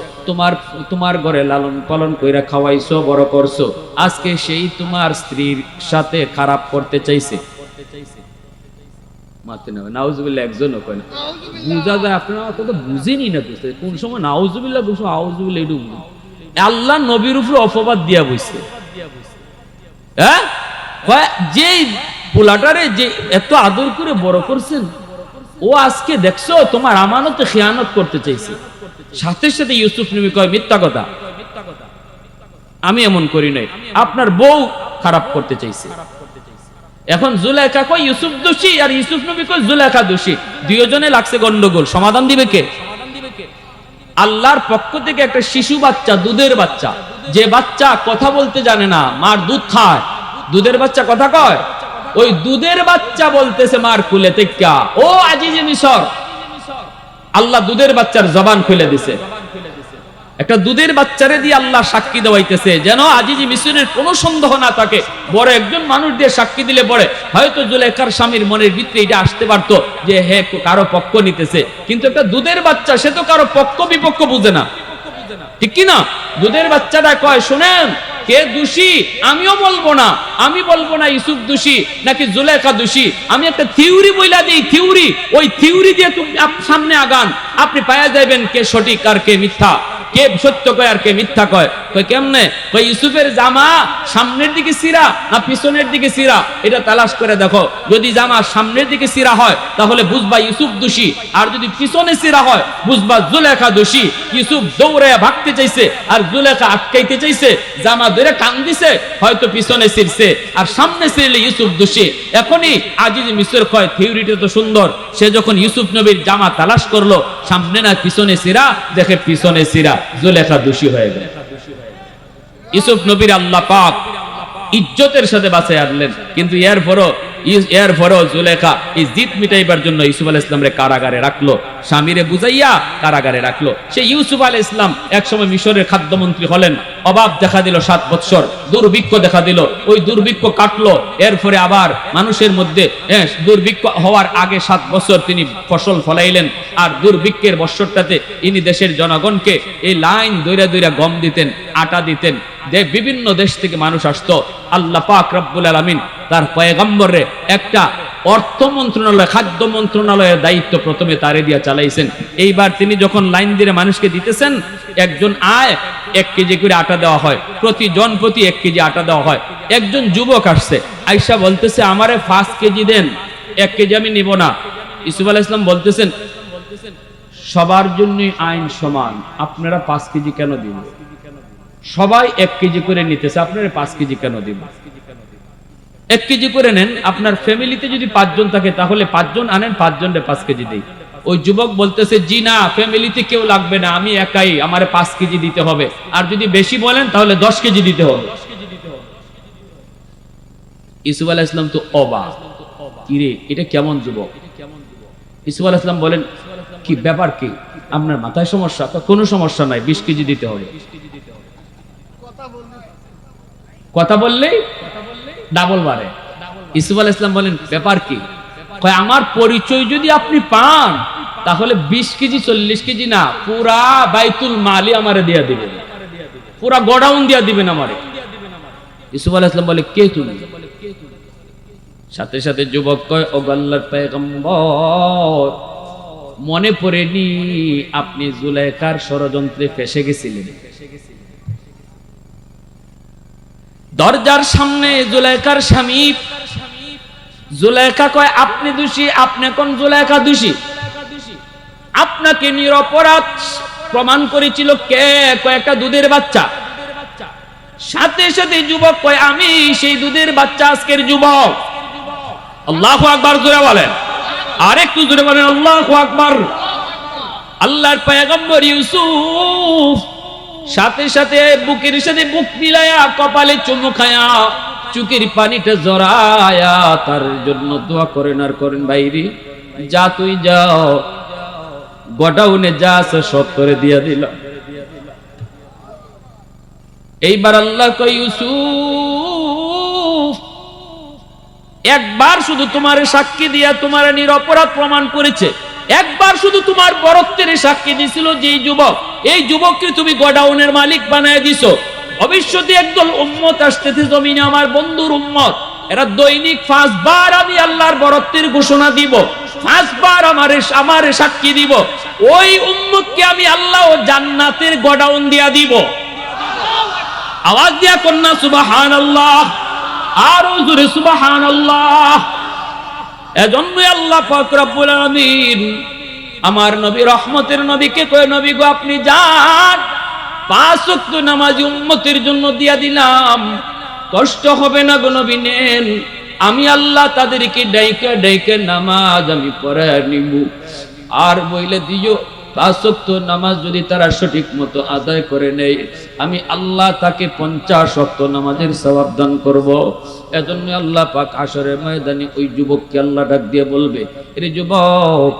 তোমার ঘরে লালন পালন কইরা খাওয়াইছো, বড় করছো, আজকে সেই তোমার স্ত্রীর সাথে খারাপ করতে চাইছে। মারতে নেবে নাউজুবিল্লাহ, একজনও কয় না, বুঝা যায় আপনারা তো বুঝেনি না, কোন সময় নাউজুবিল্লাহ, কোন সময় আউজুবিল্লাহ, এটুকু আল্লাহ নবীর উপর অপবাদ দিয়া বসছে। হ্যাঁ, যে পোলাটারে যে এত আদর করে বড় করছেন, ও আজকে দেখছো তোমার আমানতে খেয়ানত করতে চাইছে। সাথে সাথে ইউসুফ নবী কয় মিথ্যা কথা, আমি এমন করি নাই, আপনার বউ খারাপ করতে চাইছে। এখন জুলেখা কয় ইউসুফ দোষী, আর ইউসুফ নবী কয় জুলেখা দোষী, দুইজনে লাগছে গন্ডগোল। সমাধান দিবে কে? আল্লাহর পক্ষ থেকে একটা শিশু বাচ্চা, দুধের বাচ্চা, যে বাচ্চা কথা বলতে জানে না, মার দুধ খায়, দুধের বাচ্চা কথা কয়, ওই দুধের বাচ্চা বলতেছে মার কুলে থেকে, ও আজিজে মিশর, আল্লাহ দুধের বাচ্চার জবান খুলে দিছে। একটা দুধের বাচ্চারে দিয়ে আল্লাহ সাক্ষী দেওয়াইতেছে, যেন আজিজি মিশরের কোনো সন্দেহ না থাকে। বড় একজন মানুষ দিয়ে সাক্ষী দিলে পরে হয়তো জুলেখার স্বামীর মনের ভিতরে এটা আসতে পারতো যে হে কারো পক্ষ নিতেছে, কিন্তু একটা দুধের বাচ্চা, সে তো কারো পক্ষ বিপক্ষ বুঝে না, ঠিক কি না? দুধের বাচ্চাটা কয় শুনেন, কে দোষী আমিও বলবো না, আমি বলবো না ইউসুফ দোষী নাকি জুলেখা দোষী, আমি একটা থিওরি বইলা দিই, থিওরি, ওই থিওরি দিয়ে তুমি সামনে আগান, আপনি পাওয়া যাবেন কে সঠিক আর কে মিথ্যা, কে সত্য কয় আর কে মিথ্যা কয়। কয় কেমনে? কয় ইউসুফের জামা সামনের দিকে সিরা না পিছনের দিকে সিরা, এটা তালাশ করে দেখো। যদি জামা সামনের দিকে সিরা হয় তাহলে বুঝবা ইউসুফ দোষী, আর যদি পিছনে সিরা হয় বুঝবা জুলেখা দোষী। ইউসুফ দৌড়ে ভাগতে চাইছে আর জুলেখা আটকাইতে চাইছে, জামা ধরে টান দিছে, হয়তো পিছনে সিরছে, আর সামনে সিরলে ইউসুফ দোষী। এখনই আজিজ মিশর কয় থিওরিটা তো সুন্দর, সে যখন ইউসুফ নবীর জামা তালাশ করলো, সামনে না পিছনে সিরা, দেখে পিছনে সিরা, জুলেখা দোষী হয়ে গেল। ইউসুফ নবীর আল্লাহ পাক ইজ্জতের সাথে বাঁচায় আনলেন, কিন্তু এরপরও এরপরেও জুলেখা এই জিদ মিটাইবার জন্য ইউসুফ আলাইহিস সালামরে কারাগারে রাখলো, স্বামীরে বুঝাইয়া কারাগারে রাখলো। সেই ইউসুফ আলাইহিস সালাম একসময় মিশরের খাদ্যমন্ত্রী হলেন। অভাব দেখা দিল 7 বৎসর, দুর্ভিক্ষ দেখা দিল, ওই দুর্ভিক্ষ কাটলো। এরপরে আবার মানুষের মধ্যে দুর্ভিক্ষ হওয়ার আগে 7 বছর তিনি ফসল ফলাইলেন। আর দুর্ভিক্ষের বৎসরটাতে ইনি দেশের জনগণকে এই লাইন দইরা দইরা গম দিতেন, আটা দিতেন। বিভিন্ন দেশ থেকে মানুষ আসতো। আল্লাহ পাক রব্বুল আলামিন তার পয়গম্বরে একটা অর্থ মন্ত্রণালয়, খাদ্য মন্ত্রণালয়ের দায়িত্ব প্রথমে তারে দিয়া চালাইছেন। এইবার তিনি যখন লাইন দিয়ে মানুষকে দিতেছেন, একজন আয় 1 কেজি করে আটা দেওয়া হয়, প্রতিজন প্রতি 1 কেজি আটা দেওয়া হয়। একজন যুবক আসছে, আয়েশা বলতেছে আমারে 5 কেজি দেন, 1 কেজি আমি নিব না। ইউসুফ আলাইহিস সালাম বলতেছেন সবার জন্যই আইন সমান, আপনারা 5 কেজি কেন দিবেন? সবাই 1 কেজি করে নিতেছে, আপনারা 5 কেজি কেন দিবেন? 1 কেজি করে নেন। আপনার ফ্যামিলিতে যদি 5 জন থাকে তাহলে 5 জন আনেন, 5 জনকে 5 কেজি দেই। ওই যুবক বলতেছে জি না, ফ্যামিলিতে কেউ লাগবে না, আমি একাই, আমারে 5 কেজি দিতে হবে। আর যদি বেশি বলেন তাহলে 10 কেজি দিতে হবে। ইউসুফ আলাইহিস সালাম তো অবাক, কি রে এটা কেমন যুবক? ইউসুফ আলাইহিস সালাম বলেন কি ব্যাপার, কি আপনার মাথায় সমস্যা? কোনো সমস্যা নাই, 20 কেজি দিতে হবে। কথা বললেই ডাবল বাড়ে। ইউসুফ আলাইহিস সালাম বলেন ব্যাপার কি? কয় আমার পরিচয় যদি আপনি পান তাহলে 20 কেজি 40 কেজি না, পুরা বাইতুল মালি আমারে দিয়া দিবেন, পুরা গোডাউন দিয়া দিবেন আমারে। ইউসুফ আলাইহিস সালাম বলে কে তুমি? সাথে সাথে যুবক কয় ও আল্লাহর পয়গম্বর, মনে পড়েনি আপনি জুলাইখার ষড়যন্ত্রে ফেঁসে গেছিলেন। দরজার সামনে জুলাইখার স্বামী। জুলাইখা কয় আপনি দোষী। আপনি কোন জুলাইখা দোষী? আপনাকে নিরপরাধ প্রমাণ করেছিল কে? কয়েকটা দুধের বাচ্চা। সাথে সাথে যুবক কয় আমি সেই দুধের বাচ্চা, আজকের যুবক। আল্লাহু আকবার জোরে বলেন, আর একটু জোরে বলেন আল্লাহু আকবার। আল্লাহর পয়গম্বর ইউসুফ সাথে সাথে বুকের সাথে বুক মিলায়া, কপালে চুমু খায়া, চোখের পানিটা জড়ায়া তার জন্য দোয়া করেন। আর করেন বাইরে যা, তুই যাও, গোডাউনে যা আছে সব করে দিয়া দিলাম। এইবার আল্লাহ কয় ইউসুফ একবার শুধু তোমার সাক্ষী দিয়া তোমার নিরপরাধ প্রমাণ করেছে, একবার শুধু তোমার বরত্বের সাক্ষী দিছিল যে যুবক, এই যুবককে তুমি গোডাউনের মালিক বানায় দিছো। ভবিষ্যতে একদল উম্মত আসতেছে জমিনে, আমার বন্ধুর উম্মত, এরা দৈনিক 5 বার আমি আল্লাহর বরত্বের ঘোষণা দিব, 5 বার আমারে সাক্ষী দিব। ওই উম্মতকে আমি আল্লাহ জান্নাতের গোডাউন দিয়া দিব। আওয়াজ দিয়া কন্যা সুবহানাল্লাহ, আরো জোরে সুবহানাল্লাহ। এজন্যই আল্লাহ পাক রব্বুল আলামিন আমার নবী, রহমতের নবীকে কয় নবী গো আপনি যান, 5 ওয়াক্ত নামাজি উম্মতের জন্য দিয়া দিলাম, কষ্ট হবে না গো নবী, নেন। আমি আল্লাহ তাদেরকে ডাইকা ডাইকা নামাজ আমি পড়ায় নিব। আর বইলে দিও 5 ওয়াক্ত নামাজ যদি তারা সঠিক মতো আদায় করে নেয়, আমি আল্লাহ তাকে 50 ওয়াক্ত নামাজের সওয়াব দান করব। এজন্য আল্লাহ পাক হাশরের ময়দানে ওই যুবককে আল্লাহ ডাক দিয়ে বলবে, এরে যুবক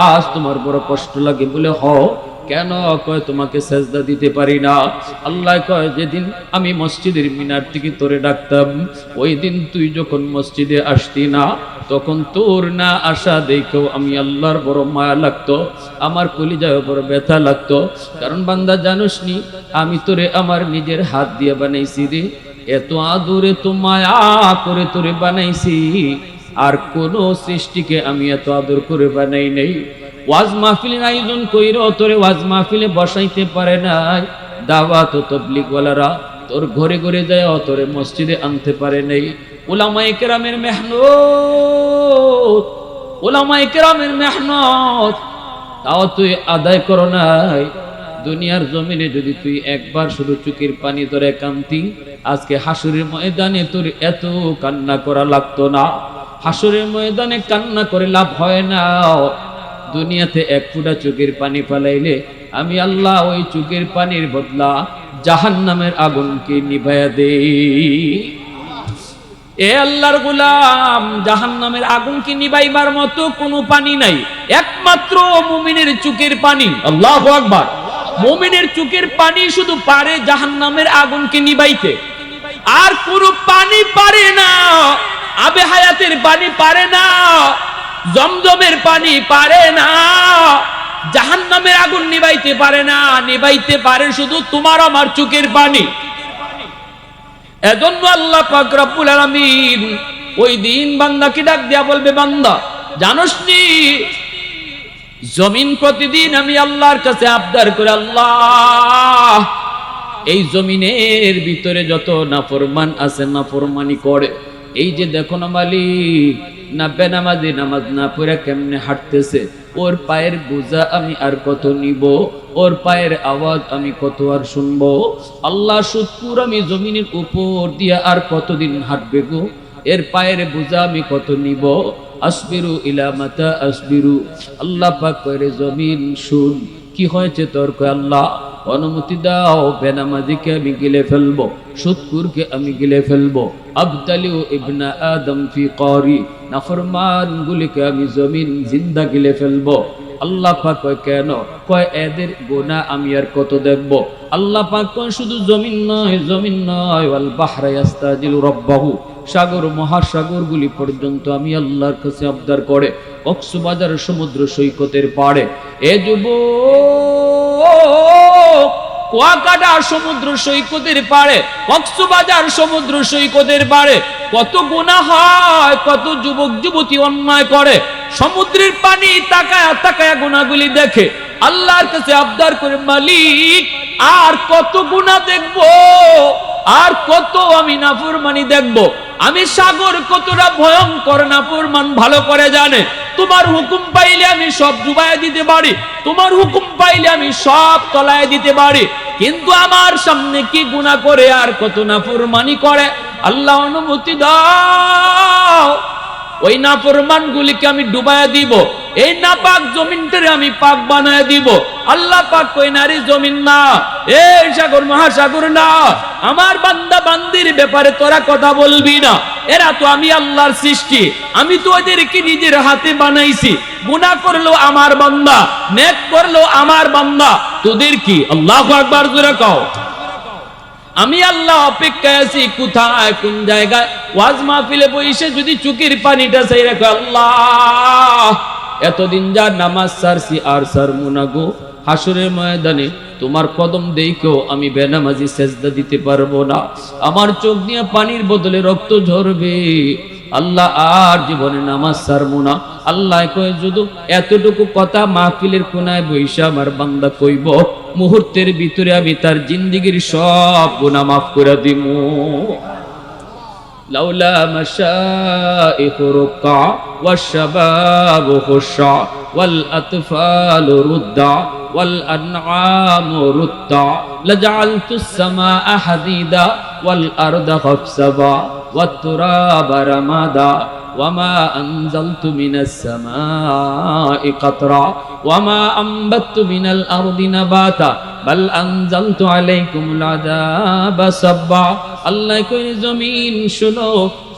আজ তোমার বড় কষ্ট লাগে বলে হও কেন? কয় তোমাকে সেজদা দিতে পারি না। আল্লাহ কয় যেদিন আমি মসজিদের মিনার থেকে তোরে ডাকতাম, ওই দিন তুই যখন মসজিদে আসতি না, তখন তোর না আসা দেখেও আমি আল্লাহর বড় মায়া লাগতো, আমার কলিজায় বড় ব্যথা লাগতো। কারণ বান্দা জানোস নি, আমি তোরে আমার নিজের হাত দিয়ে বানাইছি রে, এত আদরে তো মায়া করে তোরে বানাইছি, আর কোন সৃষ্টিকে আমি এত আদর করে বানাই নাই। ওয়াজ মাহফিলের আয়োজন কইরো, তোরে ওয়াজ মাহফিলে বসাইতে পারে নাই। দাওয়াত ও তাবলীগ ওয়ালারা তোর ঘরে ঘরে যায় তোরে মসজিদে আনতে পারে নাই। উলামায়ে কেরামের মেহনত, উলামায়ে কেরামের মেহনত তাও তুই আদায় করো নাই। দুনিয়ার জমিনে যদি তুই একবার শুধু চোখের পানি ধরে কান্তি, আজকে হাসরের ময়দানে তোর এত কান্না করা লাগতো না। হাসরের ময়দানে কান্না করে লাভ হয় না। দুনিয়াতে 1 ফোঁটা চোখের পানি ফেলাইলে আমি আল্লাহ ওই চোখের পানির বদলা জাহান্নামের আগুনকে নিভাইয়া দেই। এ আল্লাহর গোলাম, জাহান্নামের আগুন কি নিবাইবার মতো কোনো পানি নাই, একমাত্র মুমিনের চোখের পানি। আল্লাহু আকবার। মুমিনের চোখের পানি শুধু পারে জাহান্নামের আগুনকে নিবাইতে, আর কোনো পানি পারে না। আবে হায়াতের পানি পারে না, জমজমের পানি পারে না, জাহান্নামের আগুন নিবাইতে পারে না। নিবাইতে পারে শুধু তোমার আমার চোখের পানি। এজন্য আল্লাহ পাক রব্বুল আলামিন ওই দিন বান্দাকে ডাক দিয়া বলবে, বান্দা জানোস নি জমিন প্রতিদিন আমি আল্লাহর কাছে আবদার করে, আল্লাহ এই জমিনের ভিতরে যত নাফরমান আছে নাফরমানি করে, এই যে দেখো না মালিক, না বেনামাজি নামাজ না পড়ে কেমনে হাঁটতেছে, ওর পায়ের বোঝা আমি আর কত নিব, ওর পায়ের আওয়াজ আমি কত আর শুনবো। আল্লাহ শুকর আমি জমিনের উপর দিয়া আর কতদিন হাঁটবে গো, এর পায়ের বোঝা আমি কত নিব। আসবিরু ইলা মাতা আসবিরু। আল্লাহ পাক কইরে জমিন শুন, কি হয়েছে তোর? কয় আল্লাহ অনুমতি দাও, বেনামাজিকে আমি গিলে ফেলবো, সুদকুরকে আমি গিলে ফেলবো। আবতালিউ ইবনা আদম ফি কারি, নাফরমান গুলিকে আমি জমিন জিন্দা গিলে ফেলবো। আল্লাহ পাক কয় কেন? কয় এদের গুনাহ আমি আর কত দেখবো। আল্লাহ পাক কয় শুধু জমিন নয়, জমিন নয়, ওয়াল বাহরা ইয়াস্তাজিলু রাব্বাহু, সাগর মহাসাগর গুলি পর্যন্ত আমি আল্লাহর কাছে আবদার করে। কক্সবাজার সমুদ্র সৈকতের পাড়ে এ যুবক, কুয়াকাটা সমুদ্র সৈকতের পাড়ে, কক্সবাজার সমুদ্র সৈকতের পাড়ে কত গুনাহ হয়, কত যুবক যুবতী অন্যায় করে, সমুদ্রের পানি তাকায়া তাকায়া গুনাহগুলি দেখে, আল্লাহর কাছে আবদার করে, মালিক আর কত গুনাহ দেখবো, আর কত আমি নাফরমানি দেখবো। আমি সাগর কতটা ভয়ঙ্কর নাফরমান ভালো করে জানে। তোমার হুকুম পাইলে আমি সব ডুবাইয়া দিতে পারি, তোমার হুকুম পাইলে আমি সব তলায় দিতে পারি, কিন্তু আমার সামনে কি গুনাহ করে আর কত নাফরমানি করে। আল্লাহ অনুমতি দাও, ওই নাফরমান গুলিকে আমি ডুবাইয়া দিব, এই নাপাক জমিনটারে আমি পাক বানায় দিব। আল্লাহ পাক কই নারী জমিন না, এই সাগর মহাসাগর না, আমার বান্দা বান্দির ব্যাপারে তোরা কথা বলবি না, এরা তো আমি আল্লাহর সৃষ্টি, আমি তো ওদেরকে নিজের হাতে বানাইছি, গুনাহ করলো আমার বান্দা, নেক করলো আমার বান্দা, তোদের কি? আল্লাহু আকবার জোরে কও। আমি আল্লাহ অপেক্ষায় আছি, কোথায় কোন জায়গায় ওয়াজ মাহফিলে বসে যদি চোখের পানিটা চাই রাখো, আল্লাহ এতদিন যা নামাজ সারছি আর সারমু না গো, হাসরের ময়দানে তোমার কদম দেখেও আমি বেনামাজি সেজদা দিতে পারবো না, আমার চোখ দিয়ে পানির বদলে রক্ত ঝরবে, আল্লাহ আর জীবনে নামাজ ছাড়বো না। আল্লাহ কয় যদি এতটুকু কথা মাহফিলের কোনায় বৈশা আমার বান্দা কইব, মুহূর্তের ভিতরে আমি তার জিন্দেগীর সব গুনাহ মাফ করে দিব। লাউলা মাশাইখু রুকা ওয়াশবাবু খুশা ওয়াল আতফালু রুদ্দা ওয়াল আনআমু রুত্তা লাজআলতুস সামাআ হাদিদা ওয়াল আরদা খাফসাবা ওয়াত তুরাবা রামাদা وما أنزلت من السماء قطرا وما أنبت من الأرض نباتا بل أنزلت عليكم العذاب سبا। আল্লাহ কই জমিন শুনো,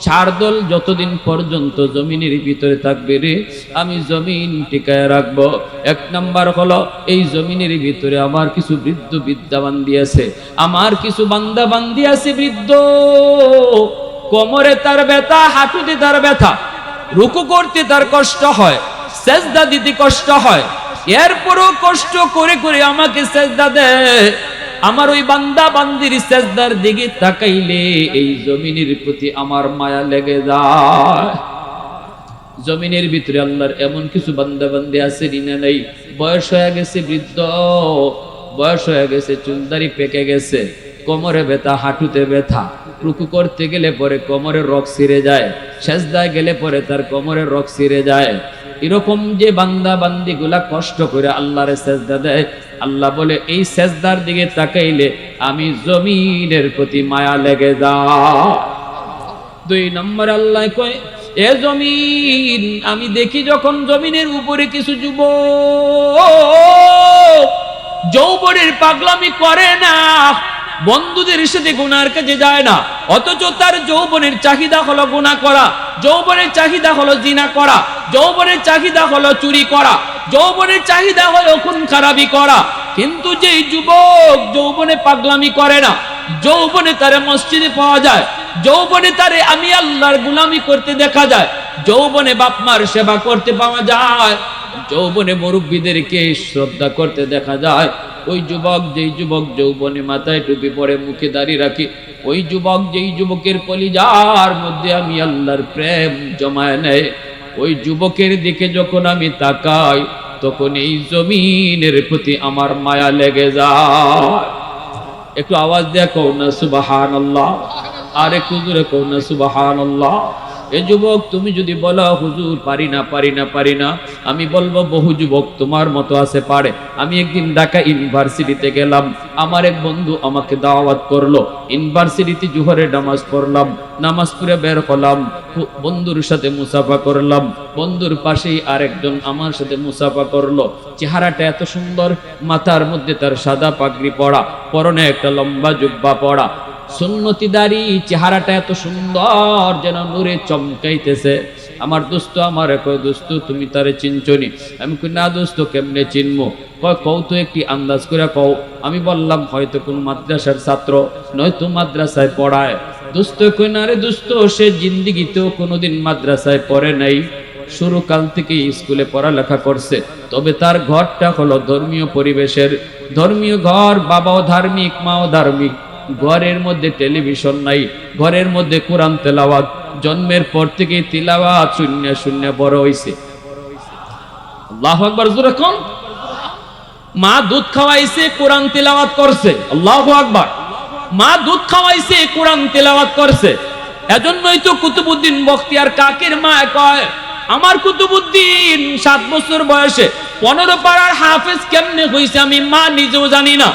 ছাড়দল যতদিন পর্যন্ত জমিনের ভিতরে থাকবে রে, আমি জমিন টিকায় রাখবো। এক নাম্বার হলো এই জমিনের ভিতরে আমার কিছু বৃদ্ধ বিদ্যাবান দিয়েছে, আমার কিছু বান্দা বান্দি আছে বৃদ্ধ, কোমরে তার ব্যথা, হাঁটুতে তার ব্যথা, রুকু করতে তার কষ্ট হয়, সেজদা দিতে কষ্ট হয়, এরপরও কষ্ট করে করে আমাকে সেজদা দেয়। আমার ওই বান্দা বান্দির সেজদার দিকে তাকাইলে এই জমিনের প্রতি আমার মায়া লেগে যায়। জমিনের ভিতরে আল্লাহর এমন কিছু বান্দা বান্দি আছে না নাই, বয়স হয়ে গেছে, বৃদ্ধ বয়স হয়ে গেছে, চুলদারি পেকে গেছে, কোমরে ব্যথা, হাঁটুতে ব্যথা, রুকু করতে গেলে পরে কোমরের রগ ছিঁড়ে যায়, সেজদায় গেলে পরে তার কোমরের রগ ছিঁড়ে যায়। এরকম যে বান্দা বান্দি গুলা কষ্ট করে আল্লাহর সেজদা দেয়, আল্লাহ বলে এই সেজদার দিকে তাকাইলে আমি জমিনের প্রতি মায়া লেগে যায়। দুই নম্বর আল্লাহ কয়, এ জমিন, আমি দেখি যখন জমিনের উপরে কিছু যুবক যৌবনের পাগলামি করে না, বন্ধুদের সাথে গুনার কাজে যায় না, অথচ তার যৌবনের চাহিদা হলো গুনাহ করা, যৌবনের চাহিদা হলো জিনা করা, যৌবনের চাহিদা হলো চুরি করা, যৌবনের চাহিদা হলো খুন খারাপি করা। কিন্তু যেই যুবক যৌবনে পাগলামি করে না, যৌবনে তারে মসজিদে পাওয়া যায়, যৌবনে তারে আমি আল্লাহর গোলামি করতে দেখা যায়, যৌবনে বাপ মার সেবা করতে পাওয়া যায়, যৌবনে মুরব্বীদেরকে শ্রদ্ধা করতে দেখা যায়, ওই যুবক যেই যুবক যৌবনে মাথায় টুপি পরে মুখে দাড়ি রাখি, ওই যুবক যেই যুবকের কলিজার মধ্যে আমি আল্লাহর প্রেম জমায় নেয়, ওই যুবকের দিকে যখন আমি তাকাই তখন এই জমিনের প্রতি আমার মায়া লেগে যায়। একটু আওয়াজ দিয়ে কও না সুবহানাল্লাহ, আর একটু জোরে কও না সুবহানাল্লাহ। এ যুবক তুমি যদি বলো হুজুর পারি না পারি না পারি না, আমি বলবো বহু যুবক তোমার মতো আছে পারে। আমি একদিন ঢাকা ইউনিভার্সিটিতে গেলাম, আমার এক বন্ধু আমাকে দাওয়াত করলো, ইউনিভার্সিটিতে জোহরে নামাজ পড়লাম, নামাজ পড়ে বের হলাম, বন্ধুর সাথে মুসাফা করলাম, বন্ধুর পাশেই আরেকজন আমার সাথে মুসাফা করলো, চেহারাটা এত সুন্দর, মাথার মধ্যে তার সাদা পাগড়ি পরা, পরনে একটা লম্বা জুব্বা পরা, সুন্নতি দাড়ি, চেহারাটা এত সুন্দর যেন নূরে চমকাইতেছে। আমার দোস্ত আমার কয় দোস্ত তুমি তারে চিনছনি? আমি কই না দোস্ত কেমনে চিনবো? কয় কও তো একটি আন্দাজ করে কও। আমি বললাম হয়তো কোন মাদ্রাসার ছাত্র, নয়তো মাদ্রাসায় পড়ায়। দোস্ত কই না রে দোস্ত, সে জিন্দিগিতেও কোনোদিন মাদ্রাসায় পড়ে নাই, শুরুকাল থেকে স্কুলে পড়ালেখা করছে, তবে তার ঘরটা হলো ধর্মীয় পরিবেশের, ধর্মীয় ঘর, বাবাও ধার্মিক মাও ধার্মিক, ঘরের মধ্যে টেলিভিশন নাই, ঘরের মধ্যে কোরআন তেলাওয়াত, জন্মের পর থেকে তিলাওয়াত শূন্য শূন্য বড় হইছে। আল্লাহু আকবার জোরে কোন। মা দুধ খাওয়াইছে কোরআন তেলাওয়াত করছে, আল্লাহু আকবার। মা দুধ খাওয়াইছে কোরআন তেলাওয়াত করছে। এজন্যই তো কুতুবউদ্দিন বখতিয়ার কাকের মা কয় আমার কুতুবউদ্দিন 7 বছর বয়সে 15 পারার হাফেজ কেমনে হইছে আমি মা নিজেও জানি না,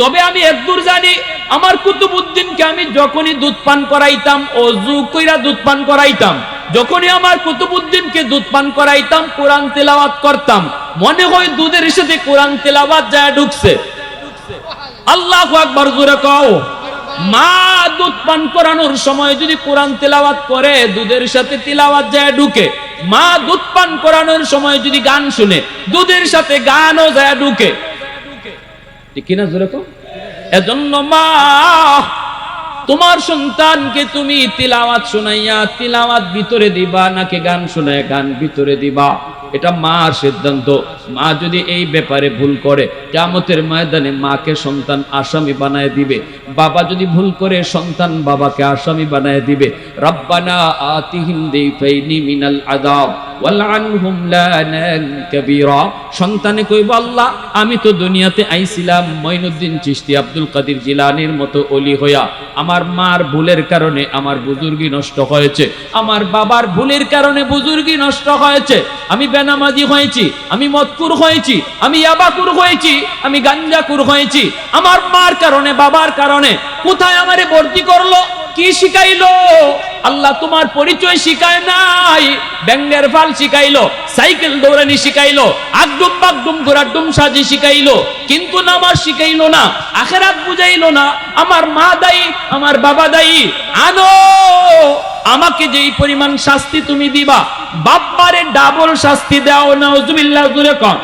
তবে আমি একদূর জানি আমার কুতুবউদ্দিনকে আমি যখনই দুধ পান করাইতাম, ওযু কইরা দুধ পান করাইতাম, যখনই আমার কুতুবউদ্দিনকে দুধ পান করাইতাম কোরআন তেলাওয়াত করতাম, মনে হয় দুধের সাথে কোরআন তেলাওয়াত যায় ঢুকছে। আল্লাহু আকবার জোরে কও। মা দুধ পান করানোর সময় যদি কোরআন তেলাওয়াত করে দুধের সাথে তেলাওয়াত যায় ঢুকে, মা দুধ পান করানোর সময় যদি গান শুনে দুধের সাথে গানও যায় ঢুকে, ঠিক কিনা জোরে কও। এজন্য মা তোমার সন্তানকে তুমি তিলাওয়াত শোনাইয়া তিলাওয়াত ভিতরে দিবা নাকি গান শোনায় গান ভিতরে দিবা, এটা মার সিদ্ধান্ত। মা যদি এই ব্যাপারে ভুল করে কিয়ামতের ময়দানে মাকে সন্তান আসামি বানায় দিবে, বাবা যদি ভুল করে সন্তান বাবাকে আসামি বানায় দিবে। রব্বানা আতিহিম দিফাইনি মিনাল আযাব ওয়ালআনহুম লানান কাবীরা। সন্তানে কইব আল্লাহ আমি তো দুনিয়াতে আইছিলাম মঈনুদ্দিন চিশতি আব্দুল কাদের জিলানীর মতো ওলি হইয়া, আমার মার ভুলের কারণে আমার বুজুর্গি নষ্ট হয়েছে, আমার বাবার ভুলের কারণে বুজুর্গি নষ্ট হয়েছে, আমি বেনামাজি হয়েছি, আমি মদকুর হয়েছি, আমি ইয়াবাকুর হয়েছি, আমি গাঞ্জাকুর হয়েছি, আমার মার কারণে বাবার কারণে। কোথায় আমারে ভর্তি করলো, কি শিখাইলো? আল্লাহ তোমার পরিচয় শিখায় নাই, ব্যাঙ্গের ফাল শিখাইলো, সাইকেল দৌড়ানি শিখাইলো, আগডুম বাগডুম ঘোরাডুম সাজি শিখাইলো, কিন্তু নামাজ শিখাইলো না, আখিরাত বুঝাইলো না। আমার মা দায়ী, আমার বাবা দায়ী। আনো আমাকে যেই পরিমাণ শাস্তি তুমি দিবা, বাপ্পারে ডাবল শাস্তি দাও। নাউজুবিল্লাহ জোরে কর।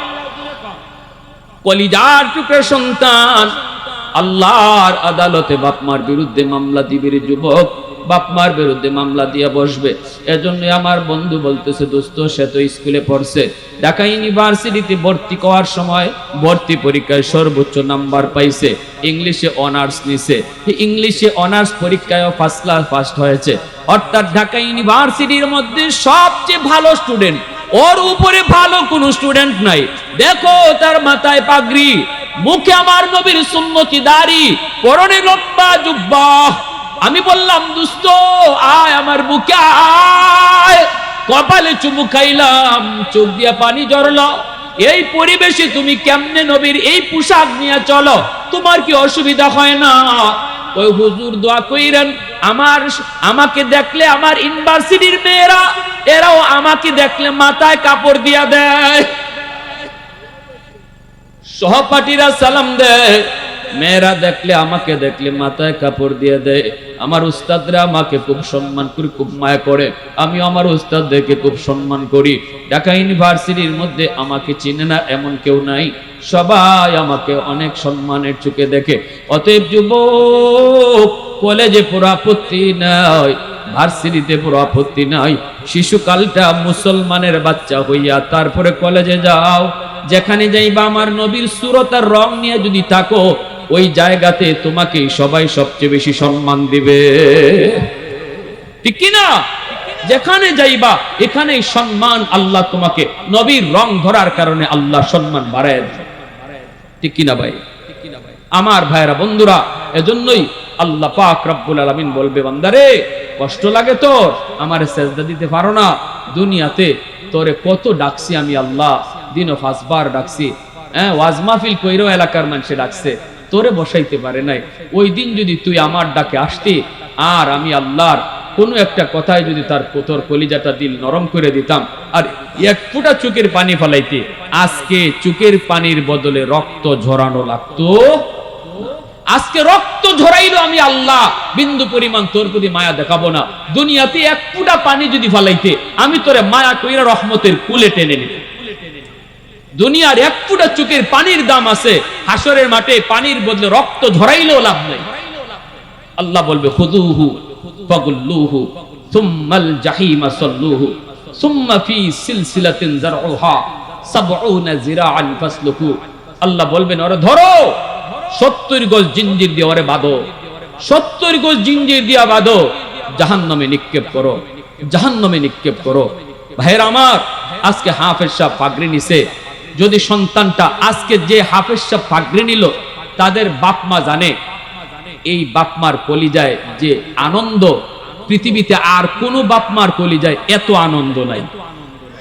কলিজার টুকরা সন্তান আল্লাহর আদালতে বাপমার বিরুদ্ধে মামলা দিবে রে যুবক, বাপমার বিরুদ্ধে মামলা দিয়া বসবে। এজন্য আমার বন্ধু বলতেছে দোস্ত সে তো স্কুলে পড়ছে, ঢাকা ইউনিভার্সিটিতে ভর্তি হওয়ার সময় ভর্তি পরীক্ষায় সর্বোচ্চ নাম্বার পাইছে, ইংলিশে অনার্স নিছে, ইংলিশে অনার্স পরীক্ষায় ফার্স্ট ক্লাস ফার্স্ট হয়েছে, অর্থাৎ ঢাকা ইউনিভার্সিটির মধ্যে সবচেয়ে ভালো স্টুডেন্ট, ওর উপরে ভালো কোনো স্টুডেন্ট নাই। দেখো তার মাথায় পাগড়ি, মুখে আমার নবীর সুন্নতি দাড়ি, পরনে লম্বা জুব্বা। আমি বললাম দোস্ত আয় আমার বুকে আয়, কপালে চুমু খাইলাম, চোখ দিয়া পানি ঝরলো। এই পরিবেশে তুমি কেমনে নবীর এই পোশাক নিয়ে চলো, তোমার কি অসুবিধা হয় না? ওই হুজুর দোয়া কইরেন আমাকে দেখলে আমার ইউনিভার্সিটির মেয়েরা এরাও আমাকে দেখলে মাথায় কাপড় দিয়া দেয়, সহপাঠীরা সালাম দেয়, মেয়েরা দেখলে আমাকে দেখলে মাথায় কাপড় দিয়ে দেয়। আমার উস্তাদরা আমাকে খুব সম্মান করে, খুব মায়া করে। আমি আমার উস্তাদদেরকে খুব সম্মান করি। ঢাকা ইউনিভার্সিটির মধ্যে আমাকে চিনে না এমন কেউ নাই, সবাই আমাকে অনেক সম্মানের চোখে দেখে। অতএব যুবক, কলেজে পড়া আপত্তি নাই, ভার্সিটিতে পড়া আপত্তি নাই, শিশুকালটা মুসলমানের বাচ্চা হইয়া তারপরে কলেজে যাও। যেখানে যাইবা আমার নবীর সুরত আর রং নিয়ে যদি থাকো, ওই জায়গাতে তোমাকে সবাই সবচেয়ে বেশি সম্মান দিবে, ঠিক কি না? যেখানে যাইবা এখানেই সম্মান, আল্লাহ তোমাকে নবীর রং ধরার কারণে আল্লাহ সম্মান বাড়ায় দেয়, ঠিক কি না ভাই? আমার ভাইরা বন্ধুরা, এজন্যই আল্লাহ পাক রব্বুল আলামিন বলবে, বান্দারে কষ্ট লাগে তোর, আমারে সেজদা দিতে পারো না, দুনিয়াতে তোরে কত ডাকছি আমি আল্লাহ, দিনও 5 বার ডাকছি, ওয়াজ মাহফিল কইরো এলাকার মানুষে ডাকছে, তোরে বসাইতে পারে নাই। ওই দিন যদি তুই আমার ডাকে আসতি, আর আমি আল্লাহর কোনো একটা কথায় যদি তার তোর কলিজাটা দিল নরম করে দিতাম, আর এক ফোঁটা চোখের পানি ফলাইতে, আজকে চোখের পানির বদলে রক্ত ঝরানো লাগতো। আজকে রক্ত ঝরাইলো আমি আল্লাহ, বিন্দু পরিমাণ তোর প্রতি মায়া দেখাবো না। দুনিয়াতে এক ফোঁটা পানি যদি ফলাইতে, আমি তোরে মায়া কইরা রহমতের কুলে টেনে নিতে। দুনিয়ার এক ফোঁটা চোখের পানির দাম আছে, হাসরের মাঠে পানির বদলে রক্ত ঝরাইলেও লাভ নাই। আল্লাহ বলবে, খুযুহু ফাগুল্লুহু সুম্মাল জাহিমা সাল্লুহু সুম্মা ফি সিলসিলাতিন যারউহা ৭০ যিরাআন ফাসলুকু। আল্লাহ বলবেন, ওরে ধরো, ৭০ গজ জিঞ্জির দিয়ে ওরে বাঁধো, ৭০ গজ জিঞ্জির দিয়া বাঁধো, জাহান্নামে নিক্ষেপ করো, জাহান্নামে নিক্ষেপ করো। ভাইরা আমার, আজকে হাফেজ সাহেব পাগড়ি নিছে, যদি সন্তানটা আজকে যে হাফেজ সাহেব পাগড়ি নিল, তাদের বাপ মা জানে এই বাপ মার কলিজায় যে আনন্দ, পৃথিবীতে আর কোনো বাপ মার কলিজায় এত আনন্দ নাই।